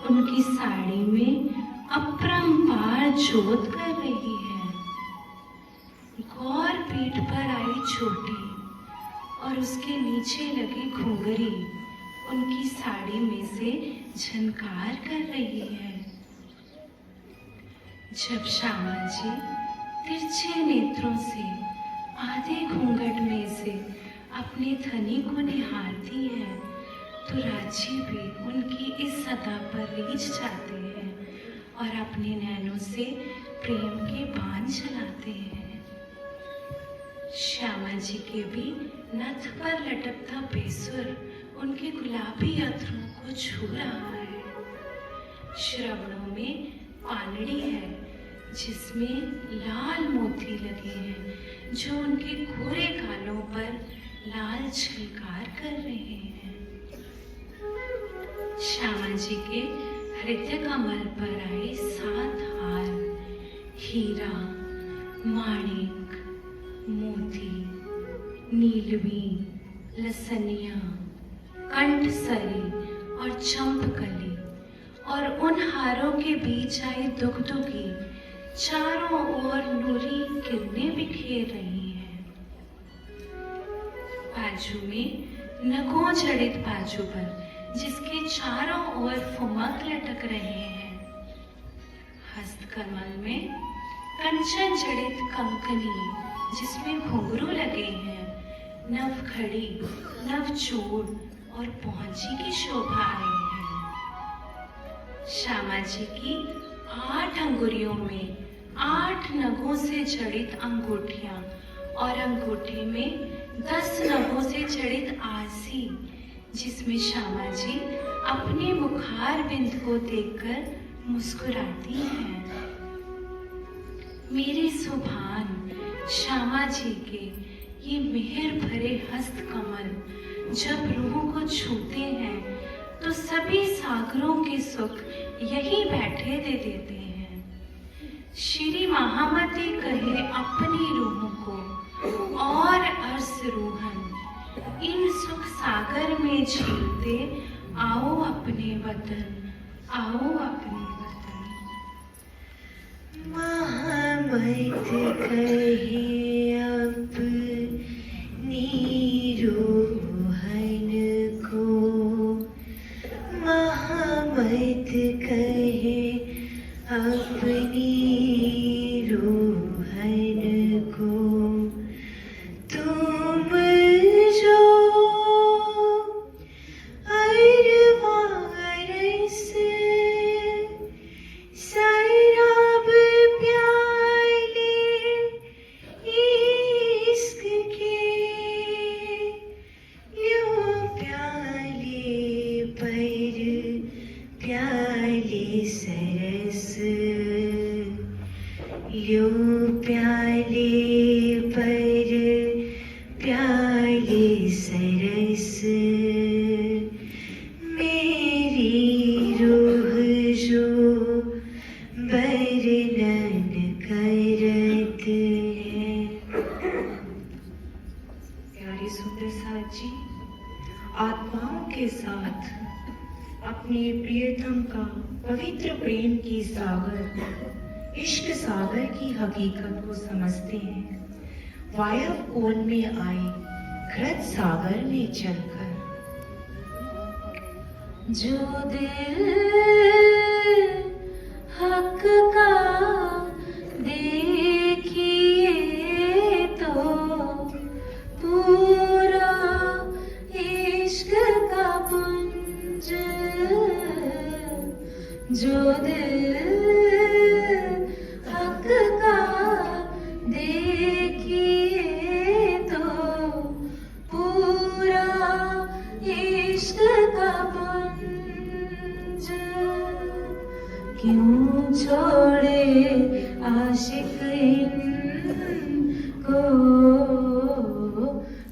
उनकी साड़ी में अपरंपार जोत कर रही है। गौर पीठ पर आई चोटी और उसके नीचे लगी घुंघरी उनकी साड़ी में से झनकार कर रही है। जब श्यामा जी तिरछे नेत्रों से आधे घूंघट में से अपने धनी को निहारती है तो राजी भी उनकी इस सदा पर रीझ जाते हैं और अपने नैनों से प्रेम के बाण चलाते हैं। श्यामा जी के भी नथ पर लटकता बेसुर उनके गुलाबी अधरों को छू रहा है। श्रवणों में पानड़ी है जिसमें लाल मोती लगे हैं जो उनके गोरे गालों पर लाल झलकार कर रहे हैं। श्यामा जी के हृदय कमल पर आए 7 हार, हीरा, माणिक, मोती, नीलवी, लसनिया, कंठसरी और चंपकली, और उन हारों के बीच आई दुगदुगी चारों ओर नूरी किरणें बिखेर रही हैं। बाजू में नगों जड़ित बाजू पर जिसके चारों ओर फुमक लटक रहे हैं। हस्तकमल में कंचन जड़ित कंकनी जिसमें घुंघरू लगे हैं। नव खड़ी, नव चूड़ और पहुंची की शोभा आई है। श्यामा जी की 8 अंगुरियों में 8 नगों से जड़ित अंगूठियां और अंगूठे में 10 नगों से जड़ित आरसी जिसमें श्यामा जी अपने मुखार बिंद को देखकर मुस्कुराती हैं। मेरे सुभान श्यामा जी के ये मेहर भरे हस्त कमल जब रूह को छूते हैं तो सभी सागरों के सुख यही बैठे दे देते हैं। श्री महामती कहे अपनी रूह को और अर्स रूहन इन सुख सागर में झीलते आओ अपने वतन, आओ अपने वतन। महामत कहे अपनी रूहन को, महामत कहे अपनी रूहन को, तुम जो अरवारस शराब प्याले इश्क के, लो प्याले पर प्याले सर ल्यो प्याले पर प्याले सरस, मेरी रूह जो वर्णन करत है। प्यारे सुंदर साथ जी, आत्माओं के साथ अपने प्रियतम का पवित्र प्रेम की सागर, इश्क सागर की हकीकत को समझते हैं। वायव कोण में आए घृत सागर में चलकर। जो दिल हक का देखिए तो पूरा इश्क का पुंज, जो दिल हक का देखिए तो पूरा इश्क का पुंज, क्यों छोड़े आशिक इनको,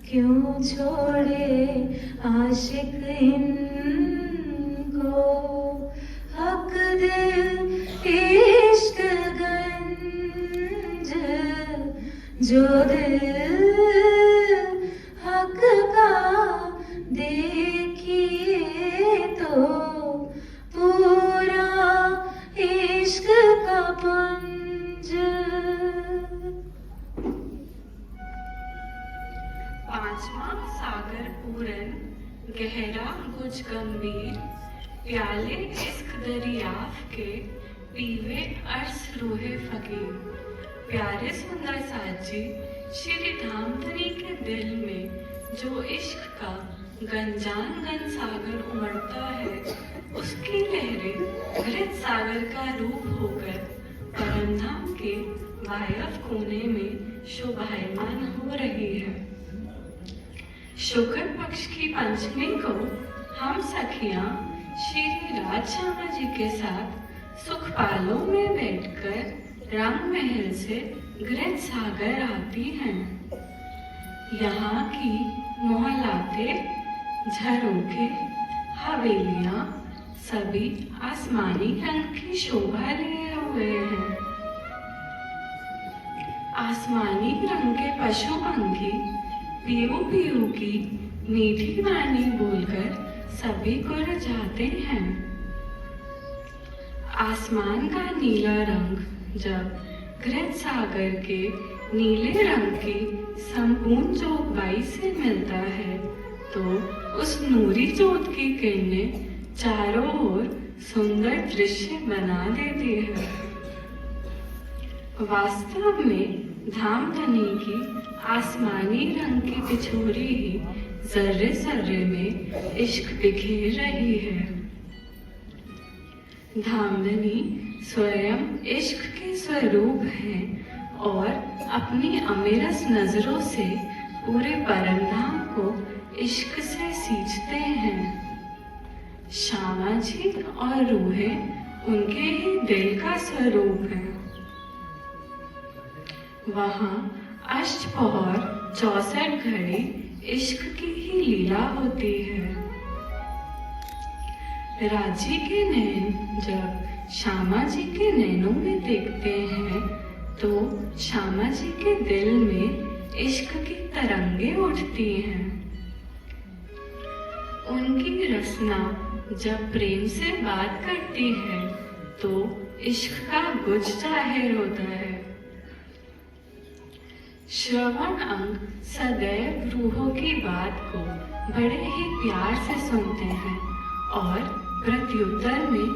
क्यों छोड़े आशिक इनको, हक दिल इश्क गंज, जो दिल हक का देखिए तो पूरा इश्क का पुंज। पांचवा सागर पूरन गहरा गुज गंभीर, प्याले इश्क दरियाफ के पीवे अर्स रोहे फकीर। प्यारे सुंदर साथ जी, श्री धामधनी के दिल में जो इश्क का गंजान गन सागर उमड़ता है, उसकी लहरें घृत सागर का रूप होकर परमधाम के वायव कोने में शोभायमान हो रही है। शुक्र पक्ष की पंचमी को हम सखियां श्री राजश्यामा जी के साथ सुखपालों में बैठकर रंग महल से घृत सागर आती हैं। यहाँ की मोहल्लाते, झरोखे, हवेलियां सभी आसमानी रंग की शोभा लिए हुए हैं। आसमानी रंग के पशु पंखी पीऊ पीऊ की मीठी वाणी बोलकर सभी को रजाते हैं। आसमान का नीला रंग जब घृत सागर के नीले रंग की संपूर्ण चौपाई से मिलता है, तो उस नूरी जोत की किरणें चारों ओर सुंदर दृश्य बना देती है। वास्तव में धामधनी की आसमानी रंग की बिछोरी ही जर्रे जर्रे में इश्क बिखेर रही है। धामधनी स्वयं इश्क के स्वरूप है और अपनी अमेरस नजरों से पूरे परमधाम को इश्क से सींचते हैं। श्यामा जी और रूहें उनके ही दिल का स्वरूप है। वहाँ अष्टपहर 64 घड़ी इश्क की ही लीला होती है। राजी के नैन जब श्यामा जी के नैनों में देखते हैं, तो श्यामा जी के दिल में इश्क की तरंगे उठती हैं। उनकी रसना जब प्रेम से बात करती है, तो इश्क का गुज जाहिर होता है। श्रवण अंग सदैव रूहों की बात को बड़े ही प्यार से सुनते हैं और प्रत्युत्तर में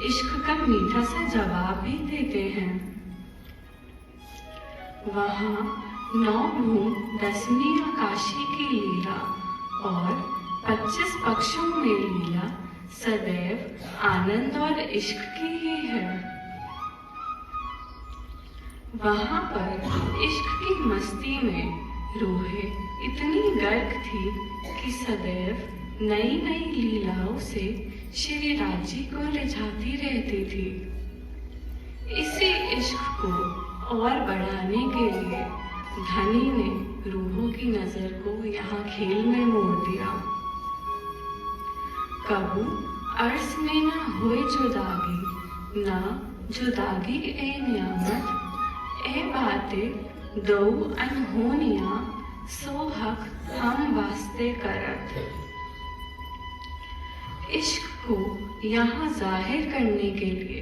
इश्क का मीठा सा जवाब भी देते हैं। वहाँ 9 भूम 10वीं आकाशी की लीला और 25 पक्षों में लीला सदैव आनंद और इश्क की ही है। वहाँ पर इश्क की मस्ती में रूहें इतनी गर्क थी कि सदैव नई नई लीलाओं से श्री राजी को रिझाती रहती थी। इसी इश्क को और बढ़ाने के लिए धनी ने रूहों की नजर को यहाँ खेल में मोड़ दिया। कबू अर्स में ना होए जुदागी, ना जुदागी ए नियामत, ए बातें दो अनहोनिया, सो हक हम वास्ते करत। इश्क को यहाँ जाहिर करने के लिए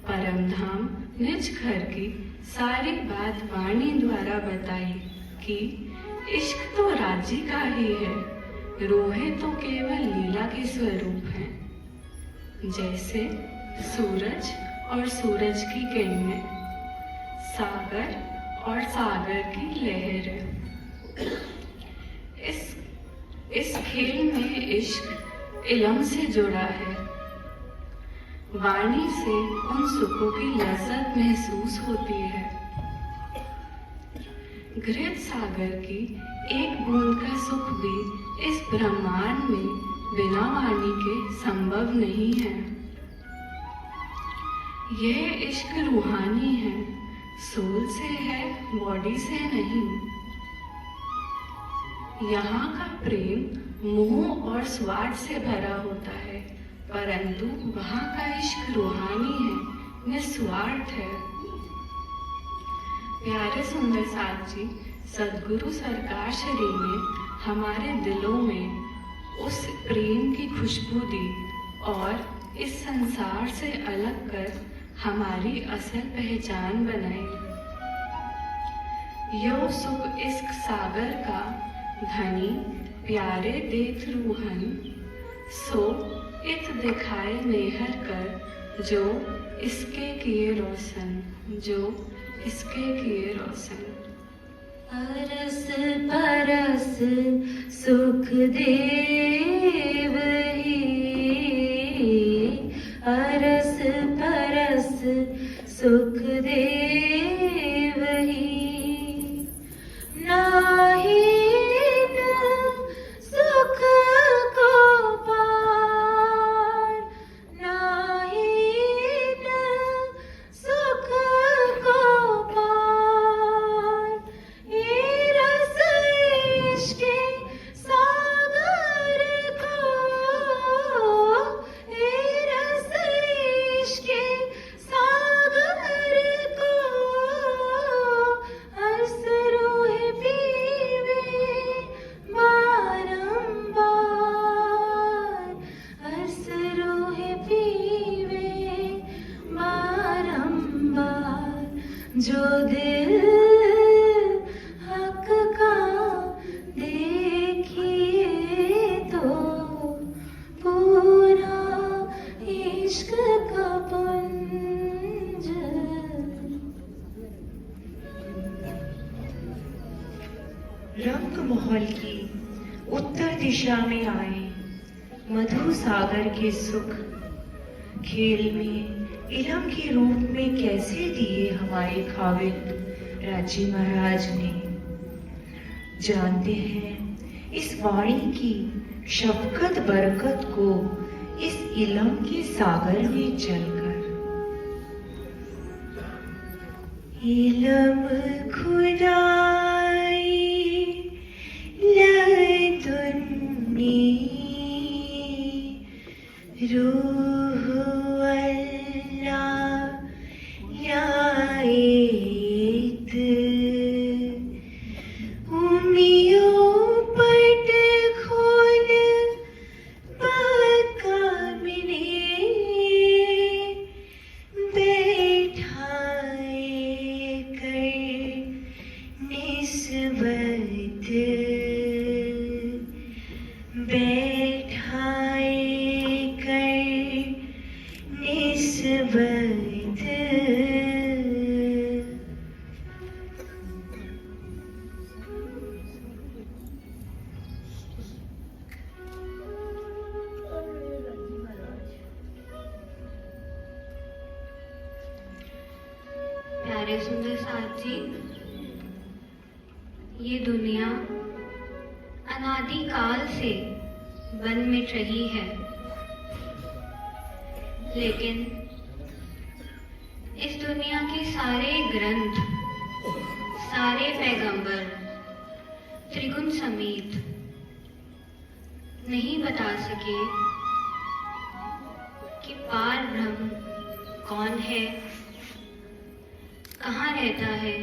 परमधाम निज घर की सारी बात वाणी द्वारा बताई कि इश्क तो राजी का ही है, रूहें तो केवल लीला के स्वरूप हैं। जैसे सूरज और सूरज की किरणें, सागर और सागर की लहरें। इस खेल में इश्क इल्म से जुड़ा है। वाणी से उन सुखों की लज्जत महसूस होती है। घृत सागर की एक बूंद का सुख भी इस ब्रह्मांड में बिना वाणी के संभव नहीं है। यह इश्क रूहानी है, सोल से है, बॉडी से नहीं। यहाँ का प्रेम मोह और स्वार्थ से भरा होता है, परंतु वहाँ का इश्क रूहानी है, निस्वार्थ है। प्यारे सुंदर साथ जी, सदगुरु सरकार श्री ने हमारे दिलों में उस प्रेम की खुशबू दी और इस संसार से अलग कर हमारी असल पहचान बनाई। यो सुख इश्क सागर का धनी प्यारे देख रूहन, सो इत दिखाए मेहर कर, जो इसके किए रोशन, जो इसके किए रोशन। अरस परस सुख देव ही, अरस परस सुख देव ही, नाही सुख को पार, नाही सुख को पार, ये रस इश्क़ सागर को, ये रस इश्क़ सागर को, हर्ष रूह पीवे बारंबार, हर्ष रूह पीवे बारंबार, जो दिल हक का देखिए तो पूरा इश्क का पुंज। रंग महल की उत्तर दिशा में आए मधु सागर के सुख, खेल में इलम के रूप में कैसे दिए हमारे खाविद राजी महाराज ने। जानते हैं इस वाणी की शफकत बरकत को इस इलम के सागर में चलकर। इलम खुदाई लदुन्नी रूह अल्लाह याइत, उमियों पट खोल पक्का मिने, बैठाए कर निस्बत, बैठाए कर निस्बत। प्यारे सुंदर साथ जी, ये दुनिया अनादिकाल से बन मिट रही है, लेकिन इस दुनिया के सारे ग्रंथ सारे पैगंबर त्रिगुण समेत नहीं बता सके कि पार ब्रह्म कौन है, कहाँ रहता है,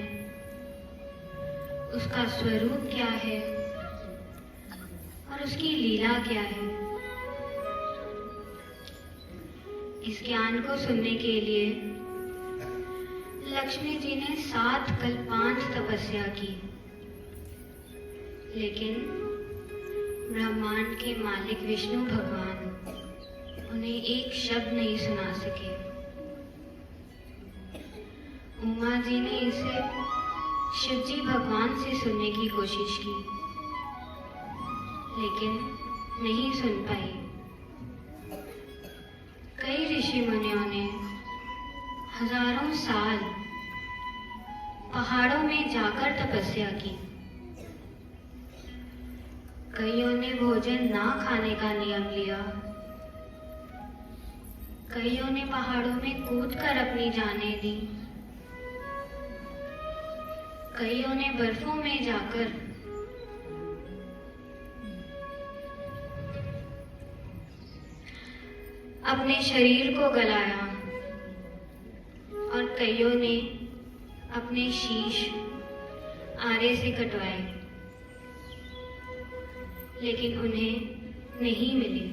उसका स्वरूप क्या है और उसकी लीला क्या है। इस ज्ञान को सुनने के लिए लक्ष्मी जी ने 7 कल्पांत तपस्या की, लेकिन ब्रह्मांड के मालिक विष्णु भगवान उन्हें एक शब्द नहीं सुना सके। उमा जी ने इसे शिव जी भगवान से सुनने की कोशिश की, लेकिन नहीं सुन पाई। कई ऋषि मुनियों ने हजारों साल पहाड़ों में जाकर तपस्या की। कईयों ने भोजन ना खाने का नियम लिया, कईयों ने पहाड़ों में कूदकर अपनी जानें दी, कईयों ने बर्फों में जाकर अपने शरीर को गलाया और कईयों ने अपने शीश आरे से कटवाए, लेकिन उन्हें नहीं मिली।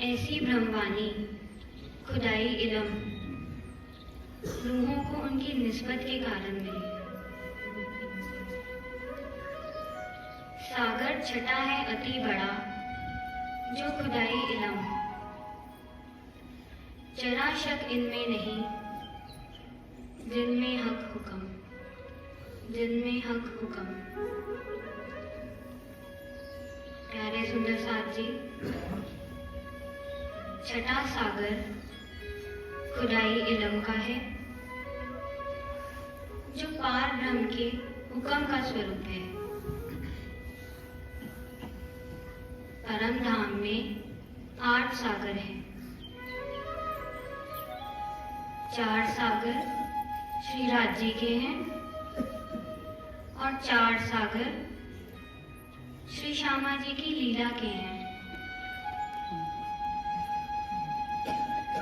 ऐसी ब्रह्मवाणी खुदाई इल्म रूहों को उनकी निस्बत के कारण मिली। सागर छटा है अति बड़ा जो खुदाई इल्म, जरा शक इनमें नहीं जिनमें हक हुक्म, जिनमें हक हुक्म। प्यारे सुंदर साथ जी, छठा सागर खुदाई इल्म का है जो पार ब्रह्म के हुक्म का स्वरूप है। परम धाम में 8 सागर हैं। 4 सागर श्री राज जी के हैं और 4 सागर श्री श्यामा जी की लीला के हैं।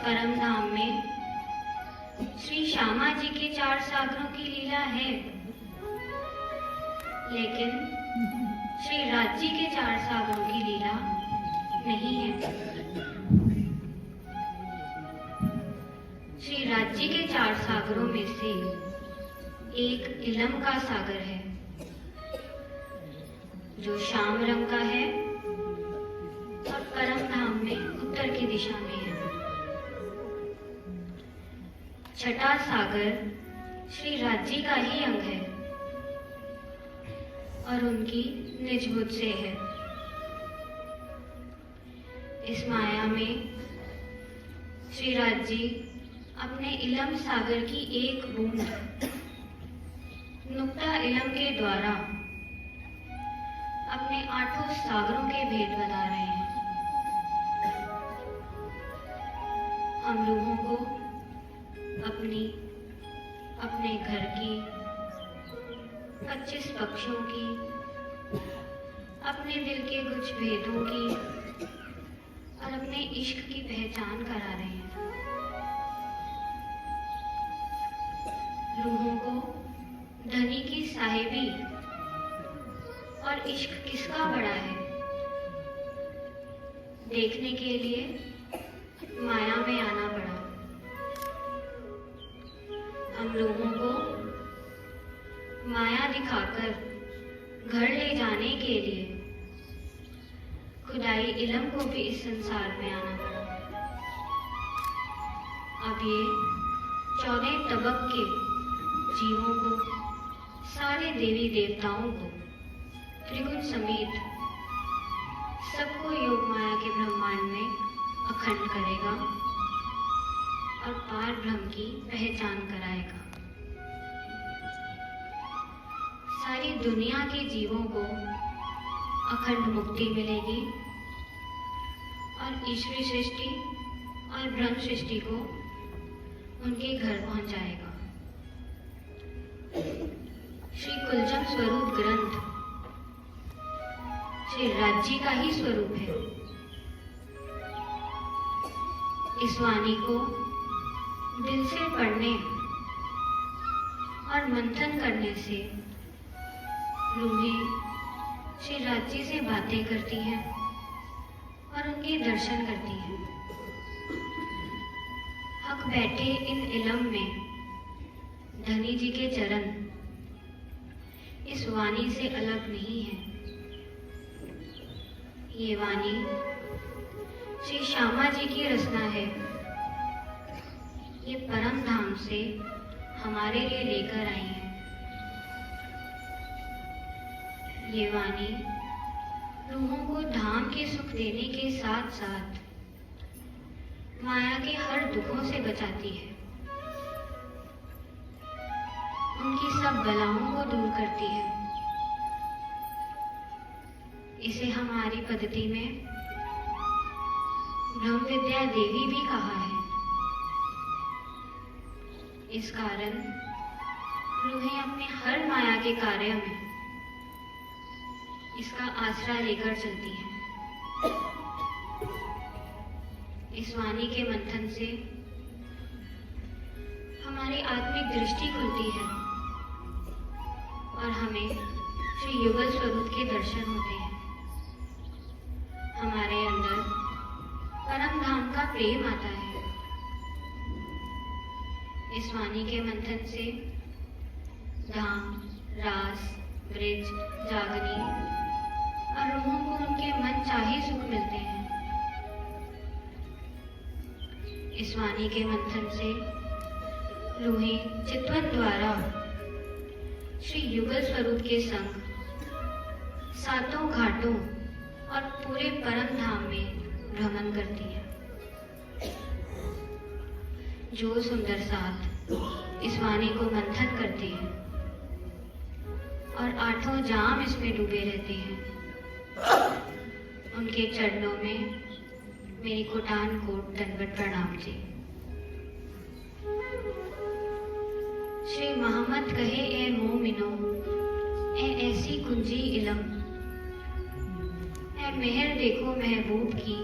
परम धाम में श्री श्यामा जी के 4 सागरों की लीला है, लेकिन श्री राज जी के 4 सागरों की लीला नहीं है। श्री राज जी के 4 सागरों में से एक इलम का सागर है जो श्याम रंग का है और परम धाम में उत्तर की दिशा में है। छठा सागर श्री राज जी का ही अंग है और उनकी निज बुद्ध से है। इस माया में श्री राज जी अपने इलम सागर की एक बूंद नुक्ता इलम के द्वारा अपने 8 सागरों के भेद बता रहे हैं। हम लोगों को अपने घर की 25 पक्षों की, अपने दिल के कुछ भेदों की और अपने इश्क की पहचान करा रहे हैं। रूहों को धनी की साहिबी और इश्क किसका बड़ा है देखने के लिए माया में आना पड़ा। हम लोगों को माया दिखाकर घर ले जाने के लिए खुदाई इल्म को भी इस संसार में आना पड़ा। अब ये 14 तबक के जीवों को, सारे देवी देवताओं को, त्रिगुण समेत सबको योग माया के ब्रह्मांड में अखंड करेगा और पार ब्रह्म की पहचान कराएगा। सारी दुनिया के जीवों को अखंड मुक्ति मिलेगी और ईश्वरी सृष्टि और ब्रह्म सृष्टि को उनके घर पहुंचाएगा। कुलजम स्वरूप ग्रंथ श्री राज्य का ही स्वरूप है। इस वाणी को दिल से पढ़ने और मंथन करने से रूहें श्री राज्य से बातें करती हैं और उनके दर्शन करती हैं। हक बैठे इन इलम में धनी जी के चरण इस वाणी से अलग नहीं है। ये वाणी श्री श्यामा जी की रचना है। ये परम धाम से हमारे लिए लेकर आई है। ये वाणी रूहों को धाम के सुख देने के साथ साथ माया के हर दुखों से बचाती है, उनकी सब बलाओं को दूर करती है। इसे हमारी पद्धति में ब्रह्म विद्या देवी भी कहा है। इस कारण रूहें अपने हर माया के कार्य में इसका आसरा लेकर चलती हैं। इस वाणी के मंथन से हमारी आत्मिक दृष्टि खुलती है और हमें श्री युगल स्वरूप के दर्शन होते हैं। हमारे अंदर परम धाम का प्रेम आता है। इस वाणी के मंथन से धाम, रास, ब्रिज, जागनी और रूहों को उनके मन चाहे सुख मिलते हैं। इस वाणी के मंथन से रूहें चितवन द्वारा श्री युगल स्वरूप के संग सातों घाटों और पूरे परम धाम में भ्रमण करती हैं। जो सुंदर साथ इस वाणी को मंथन करते हैं और आठों जाम इसमें डूबे रहते हैं, उनके चरणों में मेरी कोटान कोट दंडवत प्रणाम जी। श्री मोहम्मद कहे ए मोमिनो ए ऐसी कुंजी इलम, ए मेहर देखो महबूब की,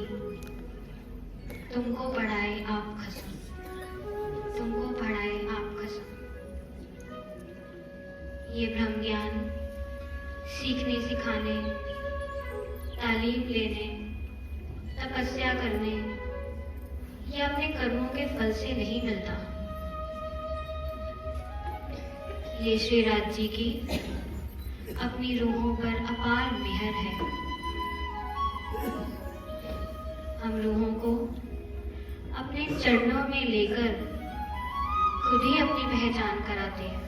तुमको पढ़ाए आप कसम, तुमको पढ़ाए आप कसम। ये ब्रह्म ज्ञान सीखने सिखाने, तालीम लेने, तपस्या करने या अपने कर्मों के फल से नहीं मिलता। ये श्री राज जी की अपनी रूहों पर अपार मेहर है। हम रूहों को अपने चरणों में लेकर खुद ही अपनी पहचान कराते हैं।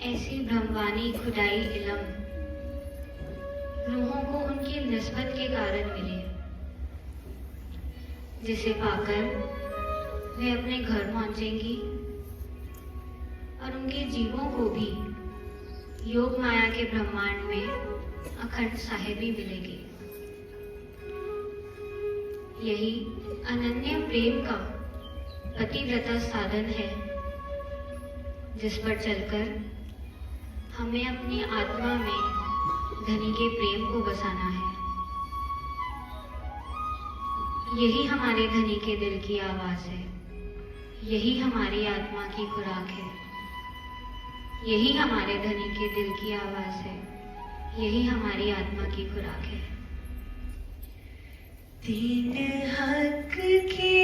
ऐसी ब्रह्मवाणी खुदाई इलम रूहों को उनकी निस्बत के कारण मिले, जिसे पाकर वे अपने घर पहुंचेंगी और उनके जीवों को भी योग माया के ब्रह्मांड में अखंड साहिबी मिलेगी। यही अनन्य प्रेम का पतिव्रता साधन है, जिस पर चलकर हमें अपनी आत्मा में धनी के प्रेम को बसाना है। यही हमारे धनी के दिल की आवाज है, यही हमारी आत्मा की खुराक है, यही हमारे धनी के दिल की आवाज है, यही हमारी आत्मा की खुराक है। तीन हक के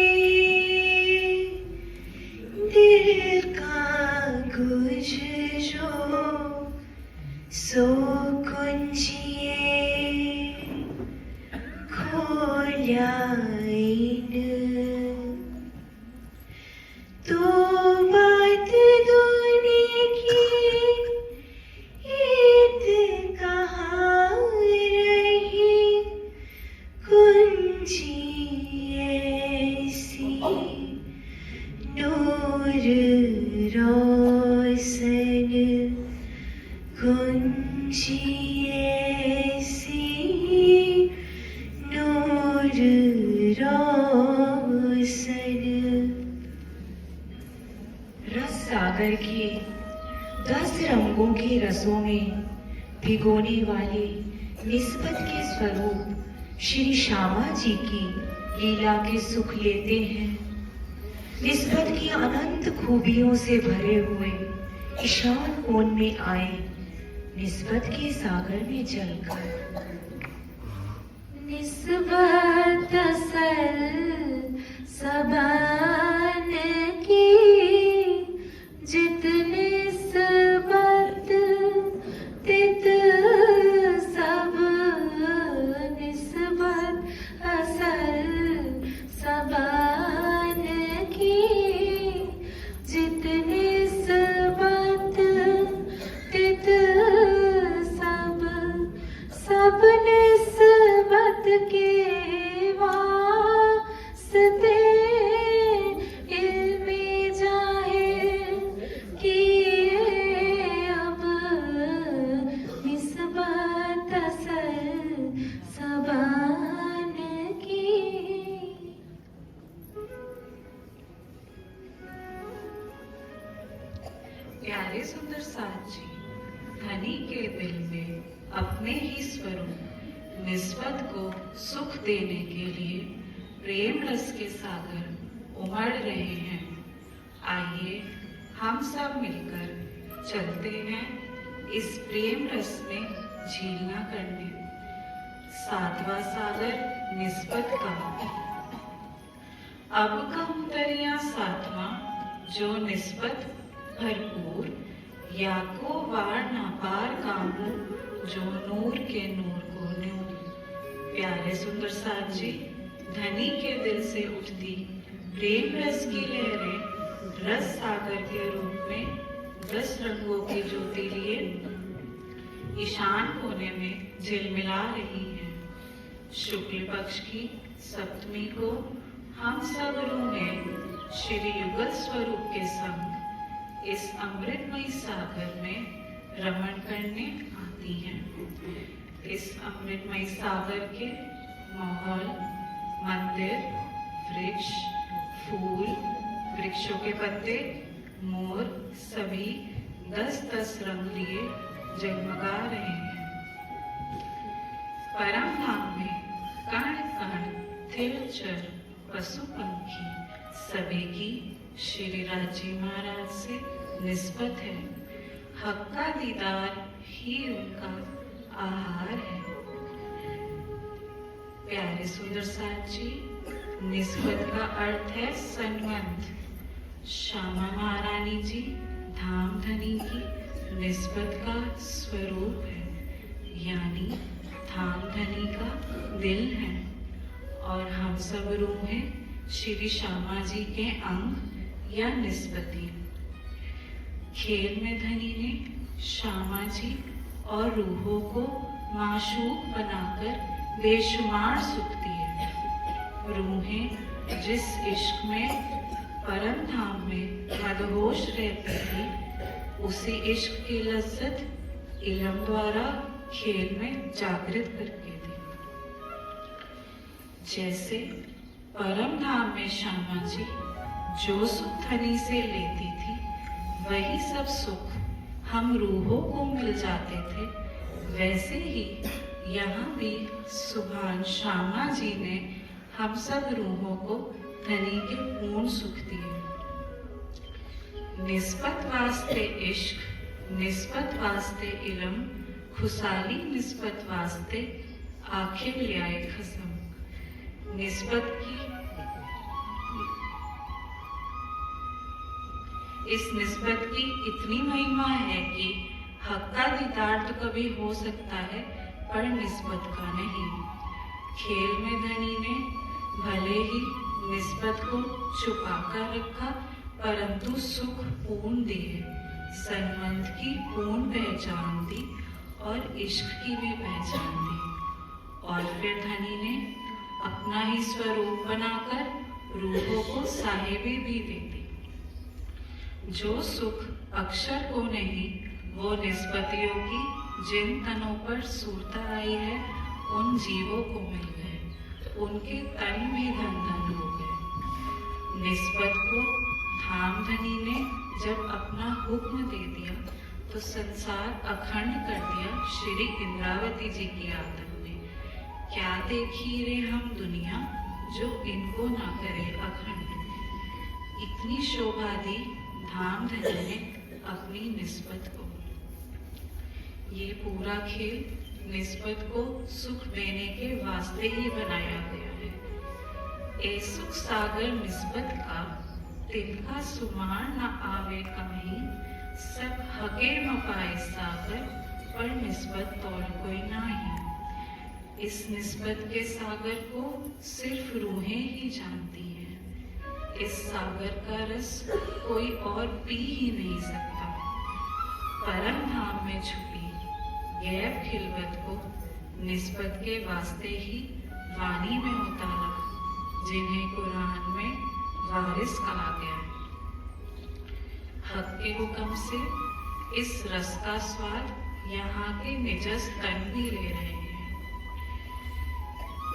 दिल का कुछ जो सो कुंजिए खोल्या तो बात दुनिया की ईद कहाँ रही कुंजी ऐसी नूर रोशन कुंजी ऐसी नूर रोशन। रस सागर की 10 रंगों के रसों में भिगोने वाले निस्बत के स्वरूप श्री श्यामा जी की लीला के सुख लेते हैं। निस्बत की अनंत खूबियों से भरे हुए ईशान कोण में आए निस्बत के सागर में चलकर निस्बत असल सबन की जित निस्बत तित सब, निस्बत असल सबन की जित निस्बत तित सब, सब निस्बत के वास्ते इल्मे जाहिर किए अब निस्बत असल सबन की। प्यारे सुंदर साथ जी, धनी के दिल में अपने ही स्वरूप निस्बत को सुख देने के लिए प्रेम रस के सागर उमड़ रहे हैं। आइए हम सब मिलकर चलते हैं इस प्रेम रस में झीलना करने। 7वां सागर निस्बत का। अब कम दरिया 7वां जो निस्बत भरपूर, या को वार ना पार कामू जो नूर के नूर को न्यूर। प्यारे सुंदर साथ जी, धनी के दिल से उठती प्रेम रस की लहरें रस सागर के रूप में 10 रंगों की ज्योति लिए ईशान कोने में झिलमिला रही है। शुक्ल पक्ष की सप्तमी को हम सब रूहें श्री युगल स्वरूप के संग इस अमृतमयी सागर में रमण करने आती हैं। इस अमृतमयी सागर के माहौल, मंदिर, वृक्ष, फूल, वृक्षों के पत्ते, मोर सभी 10-10 रंग लिए जगमगा रहे हैं। परम धाम में कण कण थिर चर पशु पंखी सभी की श्री राजी महाराज से निस्बत है। हक का दीदार ही उनका आहार है। प्यारे सुंदर साथ जी, निस्बत का अर्थ है संबंध। श्यामा महारानी जी धाम धनी की निस्बत का स्वरूप है, यानी धाम धनी का दिल है। और हम सब रूहें श्री श्यामा जी के अंग या निस्बती। खेल में धनी ने श्यामा जी और रूहों को माशूक बनाकर बेशुमार सुख दिए। रूहें जिस इश्क में परम धाम में मदहोश रहती थी, उसी इश्क की लज्जत इल्म द्वारा खेल में जागृत करके दी। जैसे परम धाम में श्यामा जी जो सुख धनी से लेती थी, वही सब सुख हम रूहों को मिल जाते थे, वैसे ही यहाँ भी सुभान श्यामा जी ने हम सब रूहों को धनी के पूर्ण सुख दिए। निस्बत वास्ते इश्क, निस्बत वास्ते इल्म, खुशाली निस्बत वास्ते आखिर ले आए खसम। निस्बत की इस निस्बत की इतनी महिमा है कि हक का दीदार तो कभी हो सकता है, पर निस्बत का नहीं। खेल में धनी ने भले ही निस्बत को छुपा कर रखा, परंतु सुख पूर्ण दिए, संबंध की पूर्ण पहचान दी और इश्क की भी पहचान दी। और फिर धनी ने अपना ही स्वरूप बनाकर रूहों को साहेबी भी दे दी। जो सुख अक्षर को नहीं, वो निस्बतियों की जिन तनों पर सूरता आई है, उन जीवों को मिल गए। उनके तन भी धन धन हो गए। निस्बत को धाम धनी ने जब अपना हुक्म दे दिया, तो संसार अखंड कर दिया श्री इंद्रावती जी की आदम ने। क्या देखी रे हम दुनिया, जो इनको ना करे अखंड। इतनी शोभा दी धाम धनी ने अपनी निस्बत को। ये पूरा खेल निस्बत को सुख देने के वास्ते ही बनाया गया है। ए सुख सागर निस्बत का, तिनका सुमार न आवे कहीं। सब हके न पाए सागर, पर निस्बत तौर कोई नाही। इस निस्बत के सागर को सिर्फ रूहें ही जानती हैं। इस सागर का रस कोई और पी ही नहीं सकता। परम धाम में छुपी गैब खिलवत को निस्बत के वास्ते ही वाणी में उतारा, जिन्हें कुरान में वारिस कहा गया है। हक के हुक्म से इस रस का स्वाद यहाँ के निजस तन भी ले रहे हैं।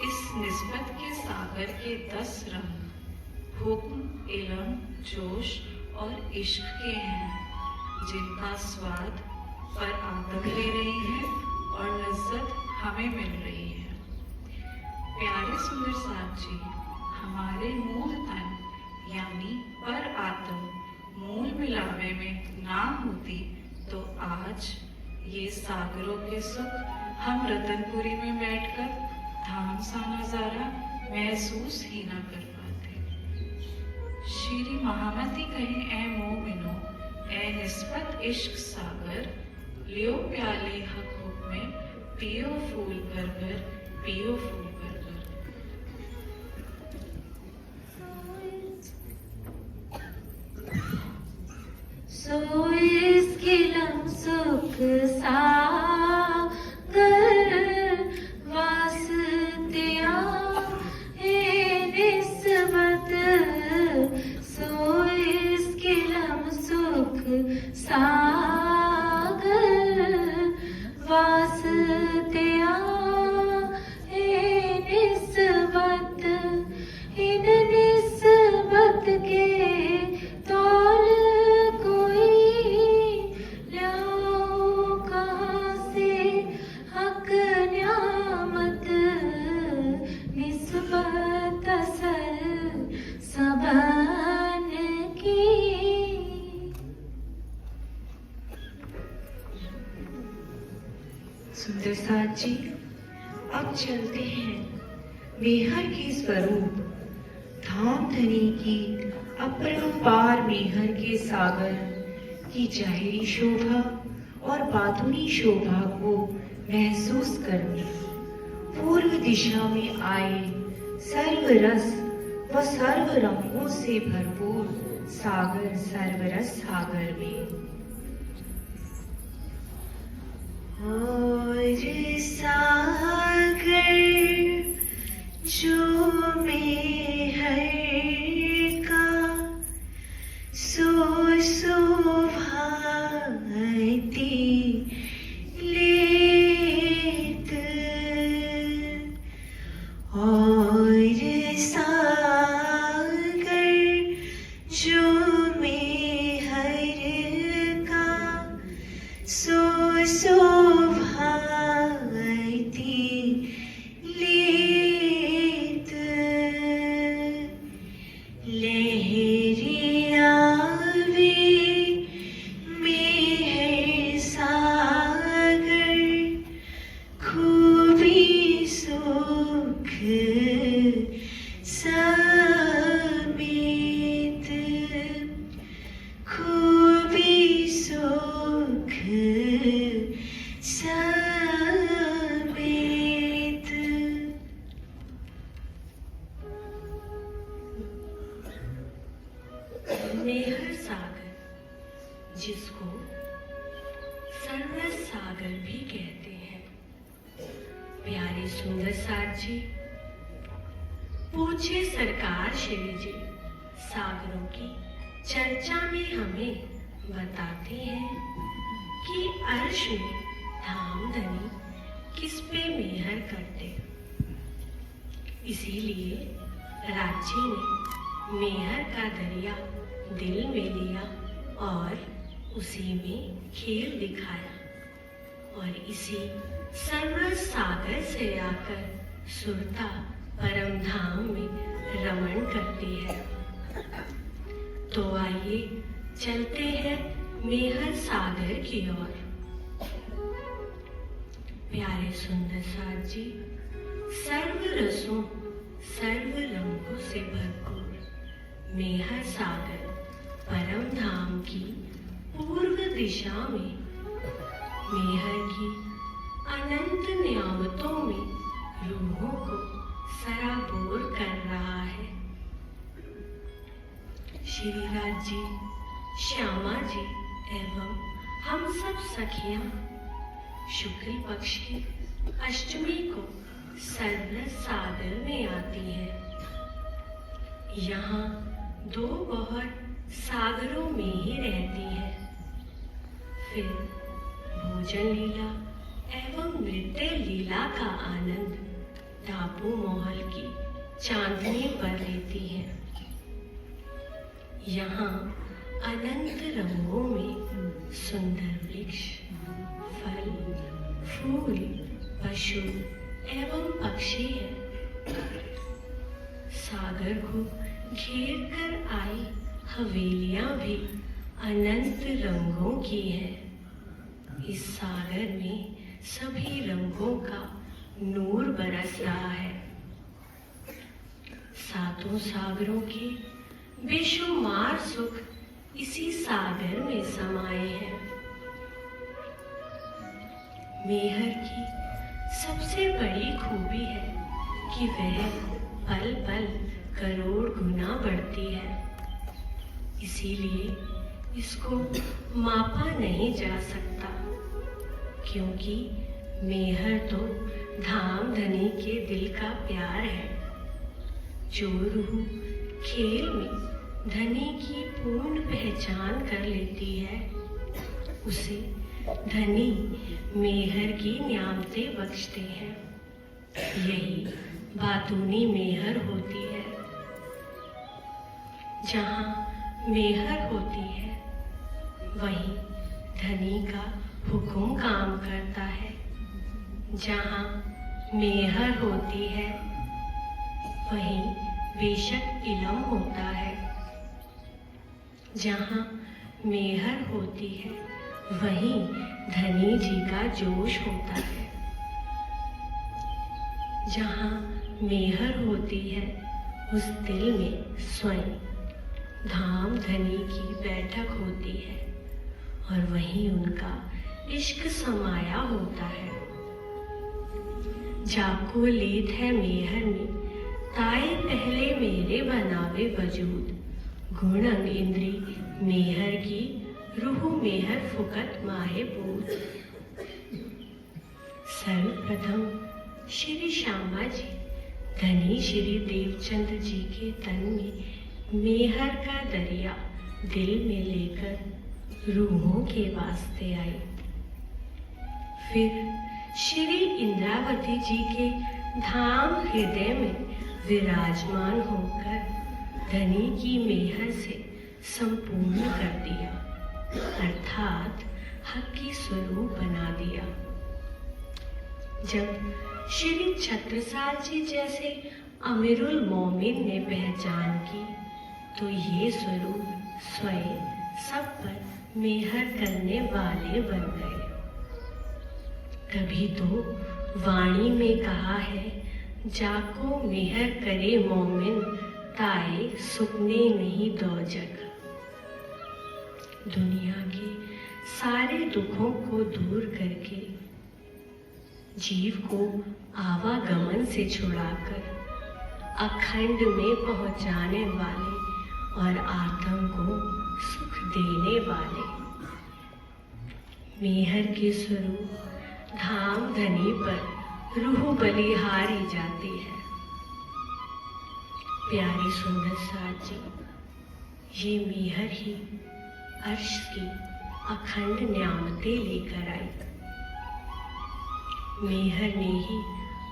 इस निस्बत के सागर के 10 रंग हुक्म, इल्म, जोश और इश्क के हैं, जिनका स्वाद पर आदम ले रही है और लज्जत हमें मिल रही है। प्यारे सुंदर साथ जी, हमारे मूल तन यानी पर आत्म मूल मिलावे में ना होती तो आज ये सागरों के सुख हम रतनपुरी में बैठकर धाम सा नजारा महसूस ही ना कर पाते। श्री महामती कहें, ए मोमिनो, ए निस्बत इश्क सागर, लियो प्याले हक हुक्म में, पियो फूल भर भर, पियो फूल भर भर। सो इसके लम सुख सागर वास्तिया है निस्बत। सो इसके लम सुख सागर वास्तिया है निस्बत। इन निस्बत के तौल सुंदर साथ जी, अब चलते हैं मेहर के स्वरूप धाम धनी की अपरंपार मेहर के सागर की जाहिरी शोभा और बातुनी शोभा को महसूस करने। पूर्व दिशा में आए सर्वरस व सर्व रंगों से भरपूर सागर सर्वरस सागर में। और सागर जो मेहर का, सो शोभाती लेत। और सागर जो मेहर का, सो मेहर सागर, जिसको सर्वरस सागर भी कहते हैं। प्यारे सुंदर साथ जी, पूछे सरकार श्री जी सागरों की चर्चा में हमें बताते हैं कि अर्श में धाम धनी किस पे मेहर करते। इसीलिए राज्य ने मेहर का दरिया दिल में लिया और उसी में खेल दिखाया और इसी सरवर सागर से आकर सुरता परम धाम में रमण करती है। तो आइए चलते हैं मेहर सागर की ओर। प्यारे सुंदर साथ जी, सर्व रसों सर्व रंगों से भरपूर मेहर सागर परम धाम की पूर्व दिशा में मेहर की अनंत नियामतों में रूहों को सराबोर कर रहा है। श्रीराज जी, श्यामा जी एवं हम सब सखियां शुक्ल पक्ष की अष्टमी को सरवर सागर में आती है। यहाँ दो बहर सागरों में ही रहती है। फिर भोजन लीला एवं नृत्य लीला का आनंद टापू महल की चांदनी पर लेती है। यहाँ अनंत रंगों में सुंदर वृक्ष, फल, फूल, पशु एवं पक्षी है। सागर को घेर कर आई हवेलियां भी अनंत रंगों की है। इस सागर में सभी रंगों का नूर बरस रहा है। सातों सागरों के बेशुमार सुख इसी सागर में समाये हैं। मेहर की सबसे बड़ी खूबी है कि वह पल पल करोड़ गुना बढ़ती है। इसीलिए इसको मापा नहीं जा सकता, क्योंकि मेहर तो धाम धनी के दिल का प्यार है। जो रूह खेल में धनी की पूर्ण पहचान कर लेती है, उसे धनी मेहर की न्यामतें बख्शते हैं। यही बातूनी मेहर होती है। जहाँ मेहर होती है, वहीं धनी का हुक्म काम करता है। जहाँ मेहर होती है, वहीं बेशक इलम होता है। जहाँ मेहर होती है, वहीं धनी जी का जोश होता है। जहाँ मेहर होती है, उस दिल में स्वयं धाम धनी की बैठक होती है और वहीं उनका इश्क समाया होता है। जाको लेत है मेहर में, ताए पहले मेरे बनावे वजूद। गुण अंग इंद्री मेहर की, रूह मेहर फुकत माहे पूत। सर्वप्रथम श्री श्यामा जी धनी श्री देवचंद जी के तन में मेहर का दरिया दिल में लेकर रूहों के वास्ते आई। फिर श्री इंद्रावती जी के धाम हृदय में विराजमान होकर धनी की मेहर से संपूर्ण कर दिया, अर्थात हक की स्वरूप बना दिया। जब श्री छत्रसाल जी जैसे अमीरुल मोमिन ने पहचान की, तो ये स्वरूप स्वयं सब पर मेहर करने वाले बन गए। तभी तो वाणी में कहा है, जाको मेहर करे मोमिन, ताए सुपने नहीं दोजक। दुनिया के सारे दुखों को दूर करके जीव को आवागमन से छुड़ाकर अखंड में पहुंचाने वाले और आत्म को सुख देने वाले मेहर के स्वरूप धाम धनी पर रूह बलिहारी जाती है। प्यारी सुंदर साथ जी, ये मेहर ही अर्श की अखंड न्यामतें लेकर आई। मेहर ने ही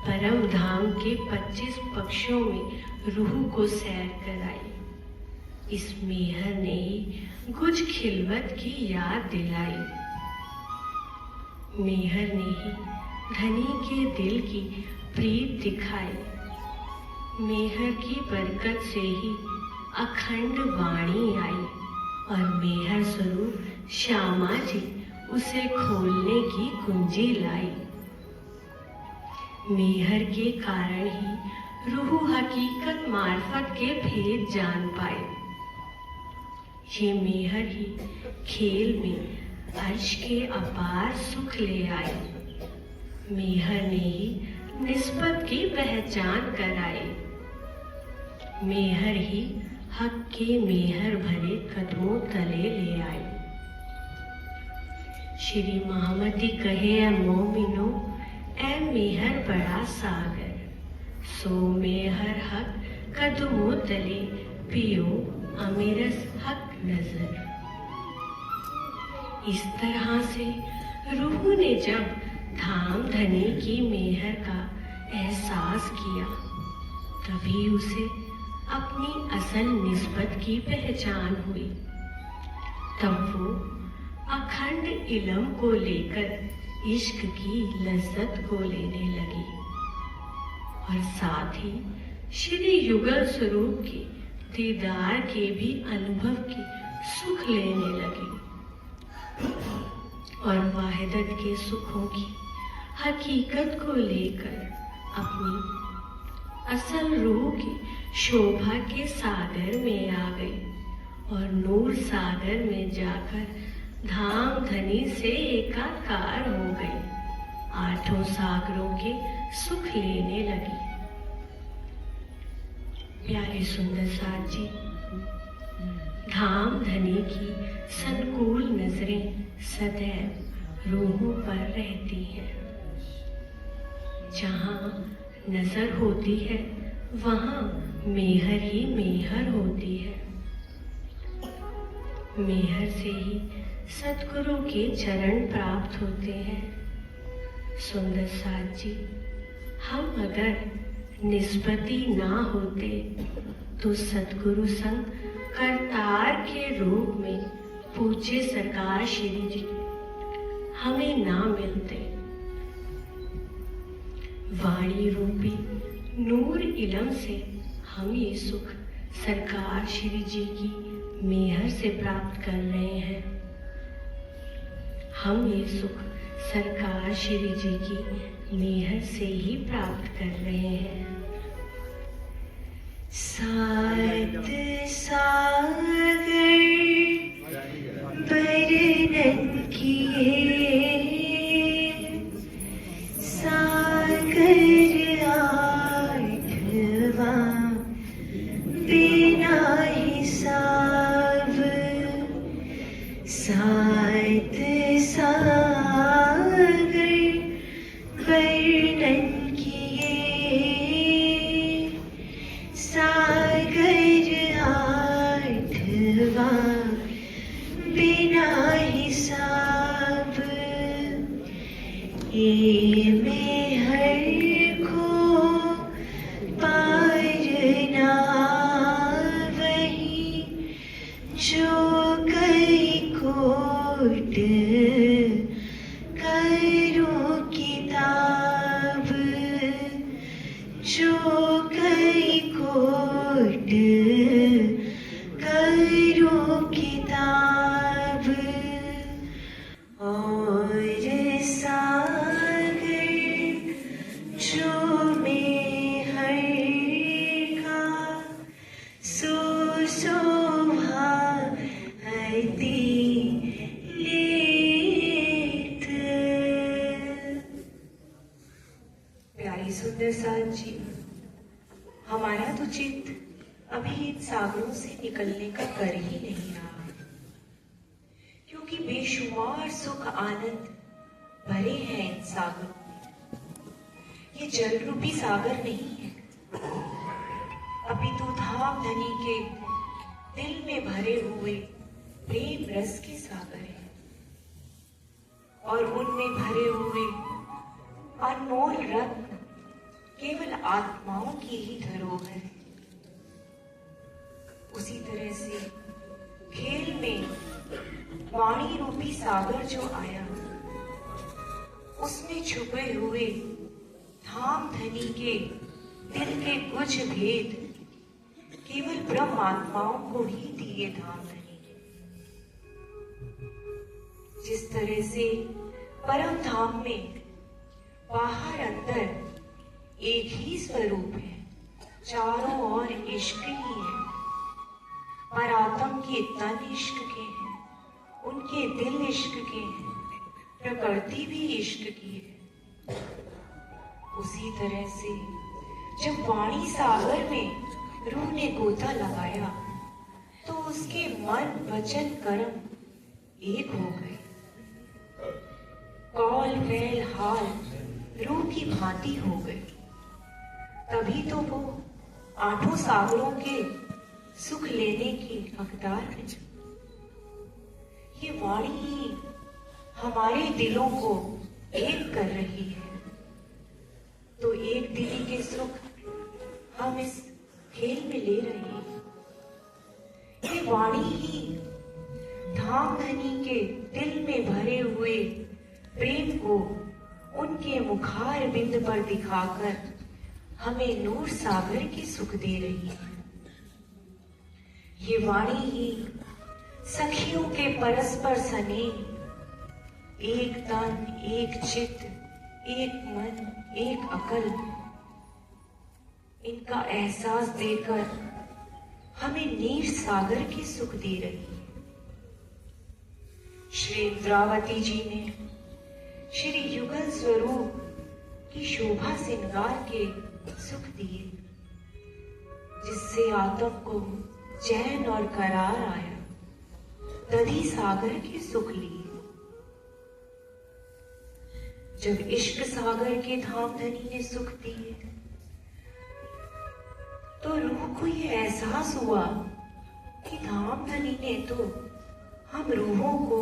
परम धाम के 25 पक्षों में रूह को सैर कराई। इस मेहर ने ही कुछ खिलवत की याद दिलाई। मेहर ने ही धनी के दिल की प्रीत दिखाई। मेहर की बरकत से ही अखंड वाणी आई और मेहर स्वरूप श्यामा जी उसे खोलने की कुंजी लाई। मेहर के कारण ही रूह हकीकत मार्फत के भेद जान पाए। ये मेहर ही खेल में अर्श के अपार सुख ले आई। मेहर ने ही निस्बत की पहचान कराई। मेहर ही हक के मेहर भरे कदमों तले ले आई। श्री महामती कहे ए मोमिनो, ए मेहर बड़ा सागर, सो मेहर हक कदमों तले पियो अमीरस हक नजर। इस तरह से रूह ने जब धाम धनी की मेहर का एहसास किया, तभी उसे अपनी असल निस्बत की पहचान हुई। तब वो अखंड इल्म को लेकर इश्क की लज्जत को लेने लगी और साथ ही श्री युगल स्वरूप के दीदार के भी अनुभव की सुख लेने लगी और वाहिदत के सुखों की हकीकत को लेकर अपनी असल रूह की शोभा के सागर में आ गई और नूर सागर में जाकर धाम धनी से एकाकार हो गई। आठों सागरों के सुख लेने लगी। प्यारे सुंदर साथ जी, धाम धनी की संकुल नजरें सदैव रूहों पर रहती हैं। जहाँ नजर होती है वहाँ मेहर ही मेहर होती है। मेहर से ही सतगुरु के चरण प्राप्त होते हैं। सुंदर साथ जी, हम अगर निस्बती ना होते तो सतगुरु संग करतार के रूप में पूज्य सरकार श्री जी हमें ना मिलते। वाणी रूपी नूर इलम से हम ये सुख सरकार श्री जी की मेहर से प्राप्त कर रहे हैं। हम ये सुख सरकार श्री जी की मेहर से ही प्राप्त कर रहे हैं। सात सागर बरनन किए, सागर आठवां बिना हिसाब, सात सागर वर्णन किए, सागर आठवां बिना हिसाब। ये मेहर को पार ना वही जो कई कोट करो किताब, जो कई कोट करो किताब। और सागर जो मेहर का सो शोभा अति लेत। प्यारी सुंदर साथ जी, हमारा तो चित्त अभी इन सागरों से निकलने का कर ही नहीं रहा, क्योंकि बेशुमार सुख आनंद भरे हैं इन सागरों में। ये जल रूपी सागर नहीं है, अपितु धाम धनी के दिल में भरे हुए प्रेम रस के सागर है और उनमें भरे हुए अनमोल रत्न केवल आत्माओं की ही धरोहर है। उसी तरह से खेल में वाणी रूपी सागर जो आया, उसमें छुपे हुए धाम धनी के दिल के कुछ भेद केवल ब्रह्म आत्माओं को ही दिए धाम धनी ने। जिस तरह से परम धाम में बाहर अंदर एक ही स्वरूप है, चारों ओर इश्क ही है, पर आत्म के तन इश्क के हैं, उनके दिल इश्क के हैं, प्रकृति भी इश्क की है। उसी तरह से जब वाणी सागर में रूह ने गोता लगाया तो उसके मन वचन कर्म एक हो गए। कौल वैल हाल रूह की भांति हो गए। तभी तो वो आठों सागरों के सुख लेने के हकदार है। ये वाणी ही हमारे दिलों को एक कर रही है। तो एक दिली के सुख हम इस खेल में ले रहे हैं। ये वाणी ही धाम धनी के दिल में भरे हुए प्रेम को उनके मुखार बिंद पर दिखाकर हमें नूर सागर के सुख दे रही है। ये वाणी ही सखियों के परस्पर स्नेह, एक तन एक चित्त एक मन एक अकल, इनका एहसास देकर हमें नीर सागर के सुख दे रही है। श्री इंद्रावती जी ने श्री युगल स्वरूप की शोभा श्रृंगार के सुख दिए, जिससे आत्म को चैन और करार आया। दधी सागर के सुख लिए। जब इश्क सागर के धाम धनी ने सुख दिए तो रूह को ये एहसास हुआ कि धाम धनी ने तो हम रूहों को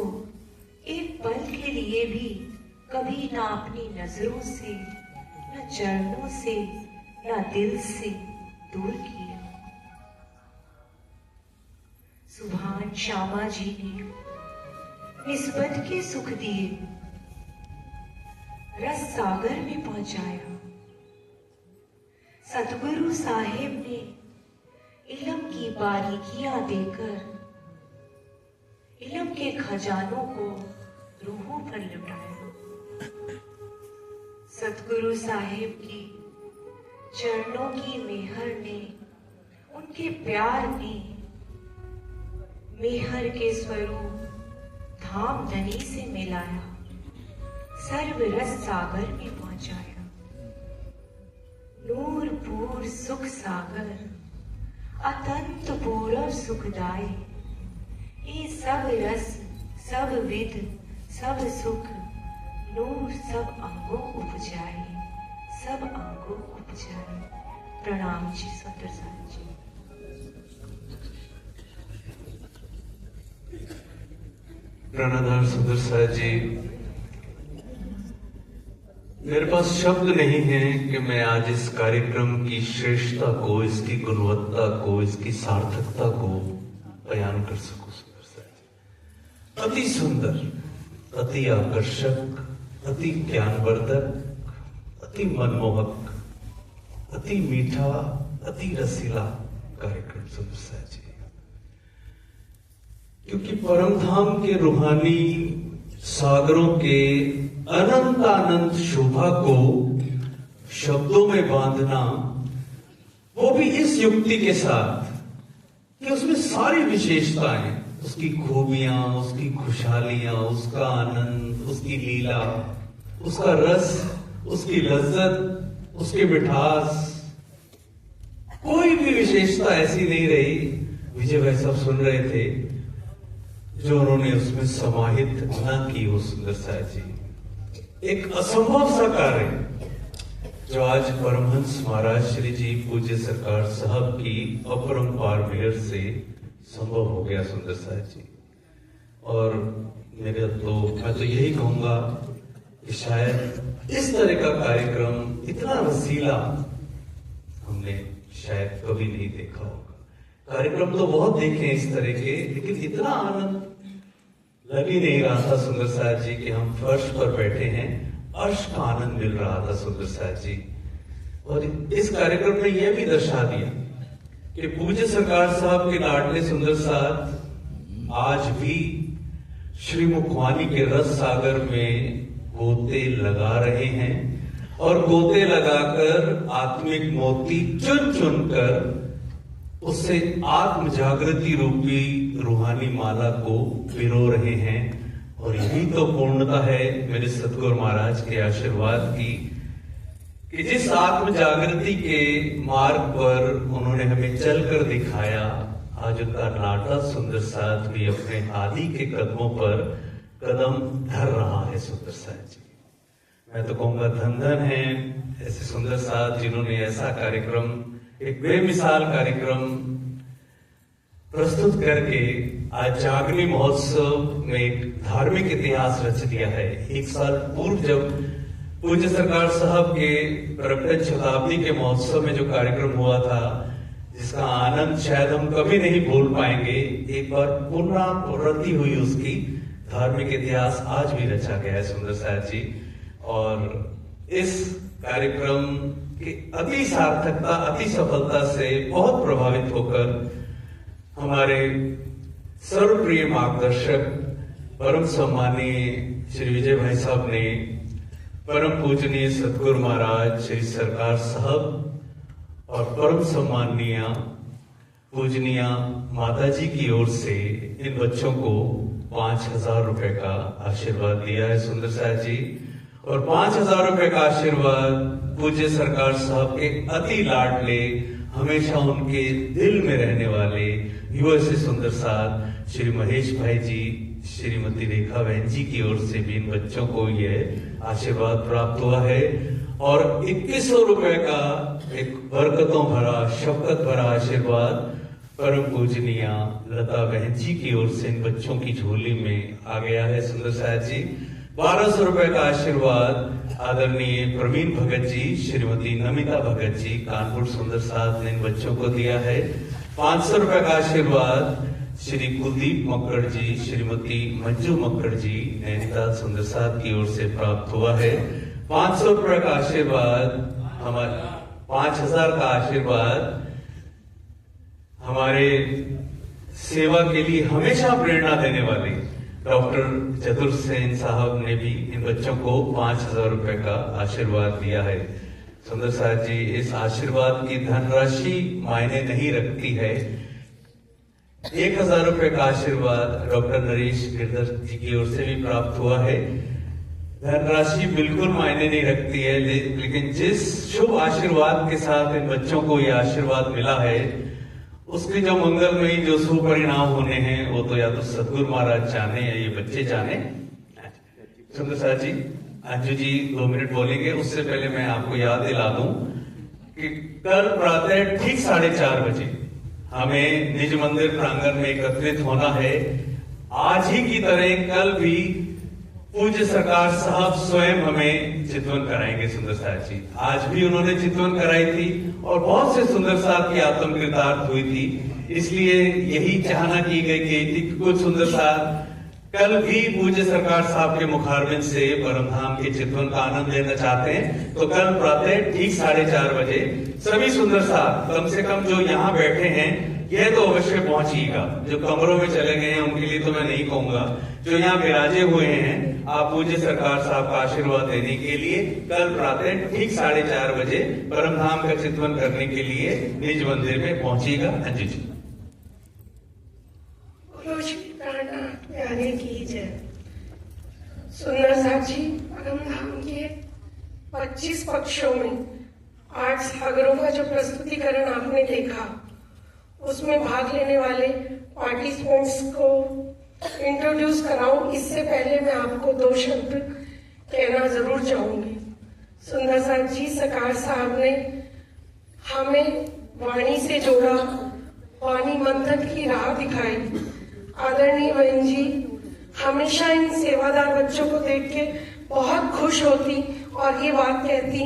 एक पल के लिए भी कभी ना अपनी नजरों से, ना चरणों से, ना दिल से दूर किया। सुभान श्यामा जी ने निस्बत के सुख दिए, रस सागर में पहुंचाया। सतगुरु साहेब ने इल्म की बारीकियां देकर इल्म के खजानों को रूहों पर लुटाया। सतगुरु साहेब की चरणों की मेहर ने, उनके प्यार ने मेहर के स्वरूप धाम धनी से मिलाया, सर्व रस सागर में पहुंचाया। नूरपुर सुख सागर अतंत पूरब सुखदाय, ये सब रस सब विध सब सुख नूर सब अंगों उपजाए, सब अंगों उपजाए। प्रणाम जी सुंदर साहब जी। प्राणाधार सुंदर साहब जी, मेरे पास शब्द नहीं है कि मैं आज इस कार्यक्रम की श्रेष्ठता को, इसकी गुणवत्ता को, इसकी सार्थकता को बयान कर सकूं। सुंदर साहब जी अति सुंदर, अति आकर्षक, अति ज्ञानवर्धक, अति मनमोहक, अति मीठा, अति रसीला कार्यक्रम सुंदर साहब जी। क्योंकि परमधाम के रूहानी सागरों के अनंत आनंद शोभा को शब्दों में बांधना, वो भी इस युक्ति के साथ कि उसमें सारी विशेषताएं, उसकी खूबियां, उसकी खुशहालियां, उसका आनंद, उसकी लीला, उसका रस, उसकी लज्जत, उसकी मिठास, कोई भी विशेषता ऐसी नहीं रही। विजय भाई सब सुन रहे थे जो उन्होंने उसमें समाहित न की हो। सुंदर साहब जी एक असंभव सा कार्य जो आज परमहंस महाराज श्री जी पूज्य सरकार साहब की अपरंपार मेहर से संभव हो गया। सुंदर साहब जी और मैं तो यही कहूंगा कि शायद इस तरह का कार्यक्रम इतना रसीला हमने शायद कभी नहीं देखा होगा। कार्यक्रम तो बहुत देखे हैं इस तरह के, लेकिन इतना आनंद लग ही नहीं रहा था सुंदर साथ जी कि हम फर्श पर बैठे हैं। अर्श का आनंद मिल रहा था सुंदर साथ जी। और इस कार्यक्रम ने यह भी दर्शा दिया कि पूज्य सरकार साहब के लाडले सुंदर साथ आज भी श्री मुखवानी के रस सागर में गोते लगा रहे हैं और गोते लगाकर आत्मिक मोती चुन चुन कर उससे आत्म जागृति रूपी रूहानी माला को पिरो रहे हैं। और यही तो पूर्णता है मेरे सतगुरु महाराज के आशीर्वाद की, कि जिस आत्म जागृति के मार्ग पर उन्होंने हमें चलकर दिखाया, आज उनका लाडला सुंदर साथ भी अपने आदि के कदमों पर कदम धर रहा है। सुंदर साथ जी, मैं तो कहूंगा धन धन है ऐसे सुंदर साथ जिन्होंने ऐसा कार्यक्रम, एक बेमिसाल कार्यक्रम प्रस्तुत करके आज जागनी महोत्सव में एक धार्मिक इतिहास रच दिया है। एक साल पूर्व जब पूज्य सरकार साहब के प्रकट शताब्दी के महोत्सव में जो कार्यक्रम हुआ था, जिसका आनंद शायद हम कभी नहीं भूल पाएंगे, एक बार पुनरावृत्ति हुई उसकी, धार्मिक इतिहास आज भी रचा गया है सुंदर साथ जी। और इस कार्यक्रम की अति सार्थकता, अति सफलता से बहुत प्रभावित होकर हमारे सर्वप्रिय मार्गदर्शक परम सम्मानीय श्री विजय भाई साहब ने परम पूजनीय सतगुरु महाराज श्री सरकार साहब और परम सम्मानीय पूजनीय माता जी की ओर से इन बच्चों को 5,000 रुपए का आशीर्वाद दिया है सुंदर साथ जी। और 5,000 रुपए का आशीर्वाद पूज्य सरकार साहब के अति लाडले, हमेशा उनके दिल में रहने वाले यूएसए सुंदर साथ श्री महेश भाई जी, श्रीमती रेखा बहन जी की ओर से भी इन बच्चों को यह आशीर्वाद प्राप्त हुआ है। और 2100 रुपए का एक बरकतों भरा, शफकत भरा आशीर्वाद परम पूजनीय लता बहन जी की ओर से इन बच्चों की झोली में आ गया है सुंदर साथ जी। 1200 रुपए का आशीर्वाद आदरणीय प्रवीण भगत जी, श्रीमती नमिता भगत जी कानपुर सुंदर साथ ने इन बच्चों को दिया है। 500 रुपए का आशीर्वाद श्री कुलदीप मक्कड़ जी, श्रीमती मंजू मक्कड़ जी नैनीताल सुंदर साथ की ओर से प्राप्त हुआ है। 500 रुपए का आशीर्वाद हमारे 5,000 का आशीर्वाद हमारे सेवा के लिए हमेशा प्रेरणा देने वाले डॉक्टर चतुर सेन साहब ने भी इन बच्चों को 5,000 रुपए का आशीर्वाद दिया है। सुंदर साथ जी, इस आशीर्वाद की धनराशि मायने नहीं रखती है। 1,000 रुपए का आशीर्वाद डॉक्टर नरेश गिरधर जी की ओर से भी प्राप्त हुआ है। धनराशि बिल्कुल मायने नहीं रखती है, लेकिन जिस शुभ आशीर्वाद के साथ इन बच्चों को यह आशीर्वाद मिला है, उसके जो मंगलमयी जो सुपरिणाम होने हैं, वो तो या तो सतगुरु महाराज जाने या ये बच्चे जाने। सुंदर साथ जी, अंजू जी 2 मिनट बोलेंगे, उससे पहले मैं आपको याद दिला दूं कि कल प्रातः ठीक 4:30 बजे हमें निज मंदिर प्रांगण में एकत्रित होना है। आज ही की तरह कल भी पूज्य सरकार साहब स्वयं हमें चितवन कराएंगे सुंदर साथ जी। आज भी उन्होंने चितवन कराई थी और बहुत से सुंदर साथ की आत्म कृतार्थ हुई थी, इसलिए यही चाहना की गई कि कुछ सुंदर साथ कल भी पूज्य सरकार साहब के मुखारबिंद से परमधाम के चितवन का आनंद लेना चाहते हैं। तो कल प्रातः ठीक 4:30 बजे सभी सुंदर साथ, कम से कम जो यहाँ बैठे हैं, यह तो अवश्य पहुंचिएगा। जो कमरों में चले गए हैं उनके लिए तो मैं नहीं कहूंगा, जो यहाँ विराजे हुए हैं, आप पूज्य सरकार साहब का आशीर्वाद लेने के लिए कल प्रातः ठीक 4:30 बजे परमधाम का चितवन करने के लिए निज मंदिर में पहुंचिएगा। अंजू जी, प्यारे की जय। सुंदर साथ जी, परमधाम के 25 पक्षों में 8 सागरों का जो प्रस्तुतिकरण आपने देखा, उसमें भाग लेने वाले पार्टिसिपेंट्स को इंट्रोड्यूस कराऊं, इससे पहले मैं आपको 2 शब्द कहना जरूर चाहूंगी। सुंदर साथ जी, सरकार साहब ने हमें वाणी से जोड़ा, वाणी मंथन की राह दिखाई। आदरणीय बहन जी हमेशा इन सेवादार बच्चों को देख के बहुत खुश होती और ये बात कहती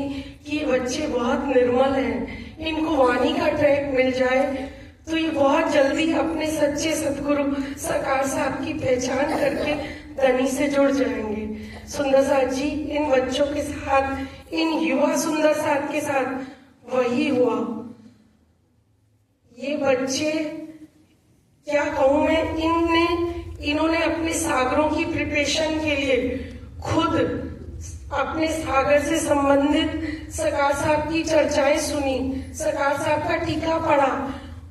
कि ये बच्चे बहुत निर्मल हैं, इनको वाणी का ट्रैक मिल जाए तो ये बहुत जल्दी अपने सच्चे सदगुरु सरकार साहब की पहचान करके धनी से जुड़ जाएंगे। सुंदर साथ जी इन बच्चों के साथ, इन युवा सुंदर साथ के साथ वही हुआ। ये बच्चे, क्या कहूं मैं, इन्होंने अपने सागरों की प्रिपरेशन के लिए खुद अपने सागर से संबंधित सरकार साहब की चर्चाएं सुनी, सरकार साहब का टीका पढ़ा,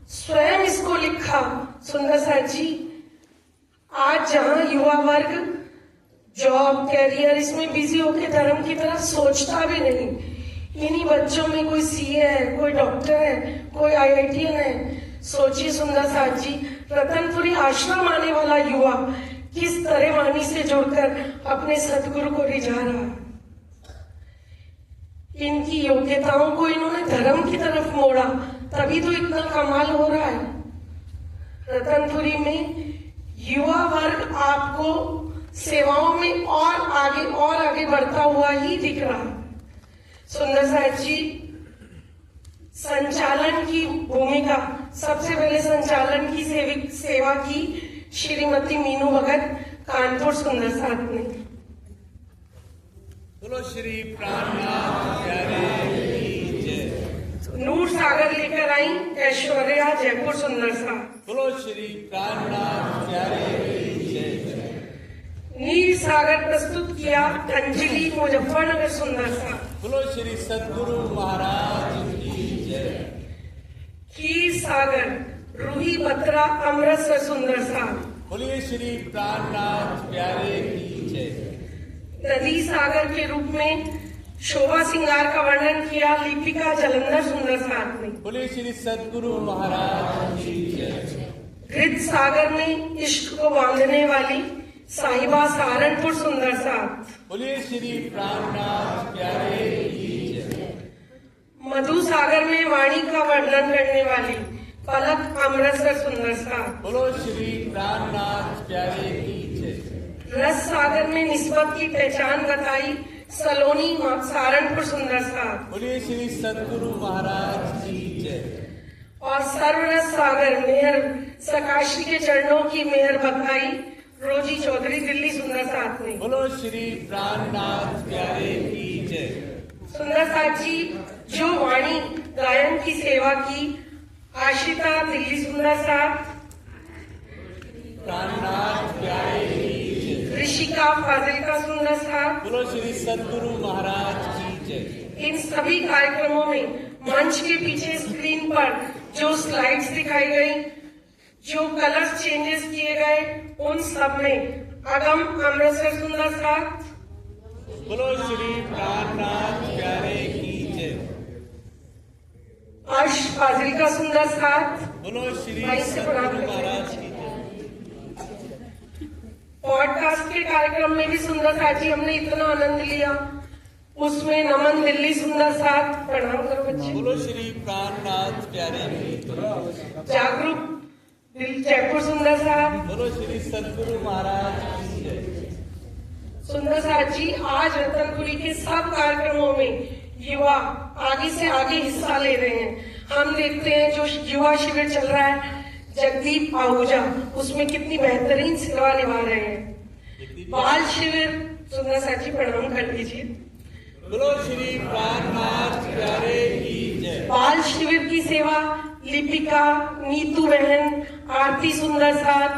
स्वयं इसको लिखा। सुंदर साथ जी आज जहां युवा वर्ग जॉब कैरियर इसमें बिजी होकर धर्म की तरफ सोचता भी नहीं, इन्हीं बच्चों में कोई सीए है, कोई डॉक्टर है, कोई आईआईटीएन है। सोचिए सुंदर साथ जी, रतनपुरी आश्रम आने वाला युवा किस तरह वाणी से जुड़कर अपने सदगुरु को रिझा रहा है। इनकी योग्यताओं को इन्होंने धर्म की तरफ मोड़ा, तभी तो इतना कमाल हो रहा है। रतनपुरी में युवा वर्ग आपको सेवाओं में और आगे बढ़ता हुआ ही दिख रहा है। सुंदर साथ जी संचालन की भूमिका, सबसे पहले संचालन की सेवा की श्रीमती मीनू भगत कानपुर सुंदर साथ ने। बोलो श्री प्राणनाथ प्यारे की जय। नूर सागर लेकर आई ऐश्वर्या जयपुर सुंदर साथ। बोलो श्री प्राणनाथ प्यारे की जय। नीर सागर प्रस्तुत किया अंजलि मुजफ्फरनगर सुंदर साथ। बोलो श्री सदगुरु महाराज की जय। खीर सागर रूही बत्रा अमृतसर सुंदर साथ। बोलिए श्री प्राणनाथ प्यारे की जय। नदी सागर के रूप में शोभा सिंगार का वर्णन किया लिपिका जलंधर सुंदर साथ ने। बोलिए श्री सदगुरु महाराज की जय। हृद सागर में इश्क को बांधने वाली साहिबा सहारनपुर सुंदर साथ। बोलिए श्री प्राणनाथ प्यारे की जय। मधु सागर में वाणी का वर्णन करने वाली पलक अमृतसर सुंदर साथ। बोलो श्री प्राणनाथ प्यारे की जय। रस सागर में निस्बत की पहचान बताई सलोनी सहारनपुर सुंदर साथ। बोलिए श्री सदगुरु महाराज की जय। और सर्वरस सागर मेहर सकाशी के चरणों की मेहर बताई रोजी चौधरी दिल्ली सुंदर साथ ने। बोलो श्री प्राणनाथ प्यारे की जय। सुंदर साथ जी जो वाणी गायन की सेवा की आशिता दिल्ली सुंदर साथ। प्राणनाथ प्यारे की जय। ऋषिका फाजिलका सुंदर साथ। बोलो श्री सदगुरु महाराज की जय। इन सभी कार्यक्रमों में मंच के पीछे स्क्रीन पर जो स्लाइड्स दिखाई गई, जो कलर्स चेंजेस किए गए, उन सब में अगम अमृतसर सुंदर साथ। बोलो श्री प्राणनाथ प्यारे की जय। अर्श फाजिलका सुंदर साथ। बोलो श्री भाई से सदगुरु प्रणाम महाराज करते की हैं। जय। पॉडकास्ट के कार्यक्रम में भी सुंदर साथ जी हमने इतना आनंद लिया, उसमें नमन दिल्ली सुंदर साथ। प्रणाम करो बच्चे। बोलो श्री प्राणनाथ प्यारे की जय। जागरूक दिल्ली जयपुर सुंदर साथ। बोलो श्री सदगुरु महाराज की जय। सुंदर साथ जी आज रतनपुरी के सब कार्यक्रमों में युवा आगे से आगे हिस्सा ले रहे हैं। हम देखते हैं जो युवा शिविर चल रहा है जगदीप आहूजा, उसमें कितनी बेहतरीन सेवा निभा रहे हैं। बाल शिविर सुंदर साथ जी प्रणाम कर दीजिए। बोलो श्री प्राणनाथ प्यारे की जय। बाल शिविर की सेवा लिपिका नीतू बहन आरती सुंदर साथ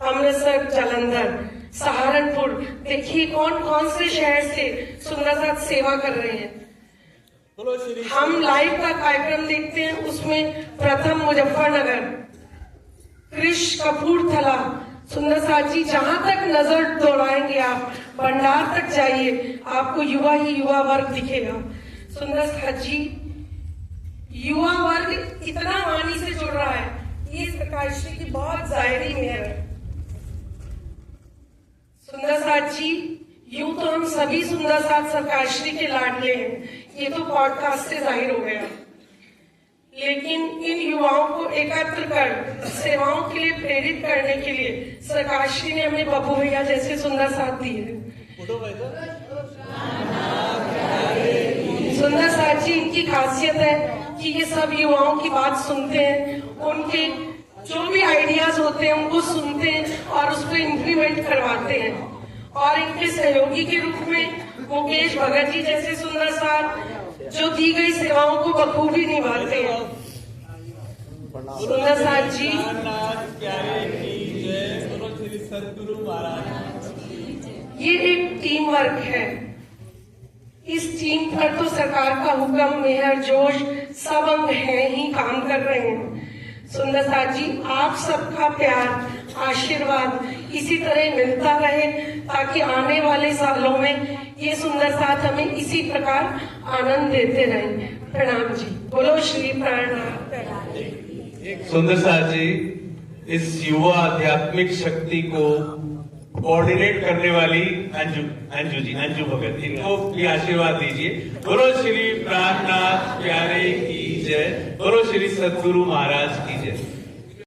अमृतसर जालंधर सहारनपुर। देखिए कौन कौन से शहर से सुंदर साथ सेवा कर रहे हैं। बोलो श्री हम लाइव का कार्यक्रम देखते हैं, उसमें प्रथम मुजफ्फरनगर, कृष कपूरथला। सुंदर साथ जी जहां तक नजर दौड़ाएंगे आप, भंडार तक जाइए, आपको युवा ही युवा वर्ग दिखेगा। सुंदर साथ जी युवा वर्ग इतना वाणी से जुड़ रहा है, ये सरकारश्री की बहुत जाहिरी मेहर है। सुंदर साथ जी यूं तो हम सभी सुंदर साथ सरकारश्री के लाडले हैं, ये तो पॉडकास्ट से जाहिर हो गया, लेकिन इन युवाओं को एकत्र कर सेवाओं के लिए प्रेरित करने के लिए सरकारश्री ने हमें बब्बू भैया जैसे सुंदर साथ दिए। सुंदर साथ जी इनकी खासियत है कि ये सब युवाओं की बात सुनते हैं, उनके जो भी आइडियाज होते हैं उनको सुनते हैं और उसको इम्प्लीमेंट करवाते हैं। और इनके सहयोगी के रूप में मुकेश भगत जी जैसे सुंदर साहब जो दी गई सेवाओं को बखूबी निभाते हैं। सुंदर साहब जी, प्यारे की जय। बोलो श्री सद्गुरु महाराज। ये एक टीम वर्क है। इस टीम पर तो सरकार का हुक्म, मेहर, जोश सब अंग हैं ही काम कर रहे हैं। सुंदर साथ जी, आप सबका प्यार, आशीर्वाद इसी तरह मिलता रहे ताकि आने वाले सालों में ये सुंदर साथ हमें इसी प्रकार आनंद देते रहे। प्रणाम जी। बोलो श्री प्राणनाथ। सुंदर साथ जी, इस युवा आध्यात्मिक शक्ति को कोऑर्डिनेट करने वाली अंजू भगत, इनको भी आशीर्वाद दीजिए। बोलो श्री प्राणनाथ प्यारे की जय। बोलो श्री सद्गुरु महाराज की जय।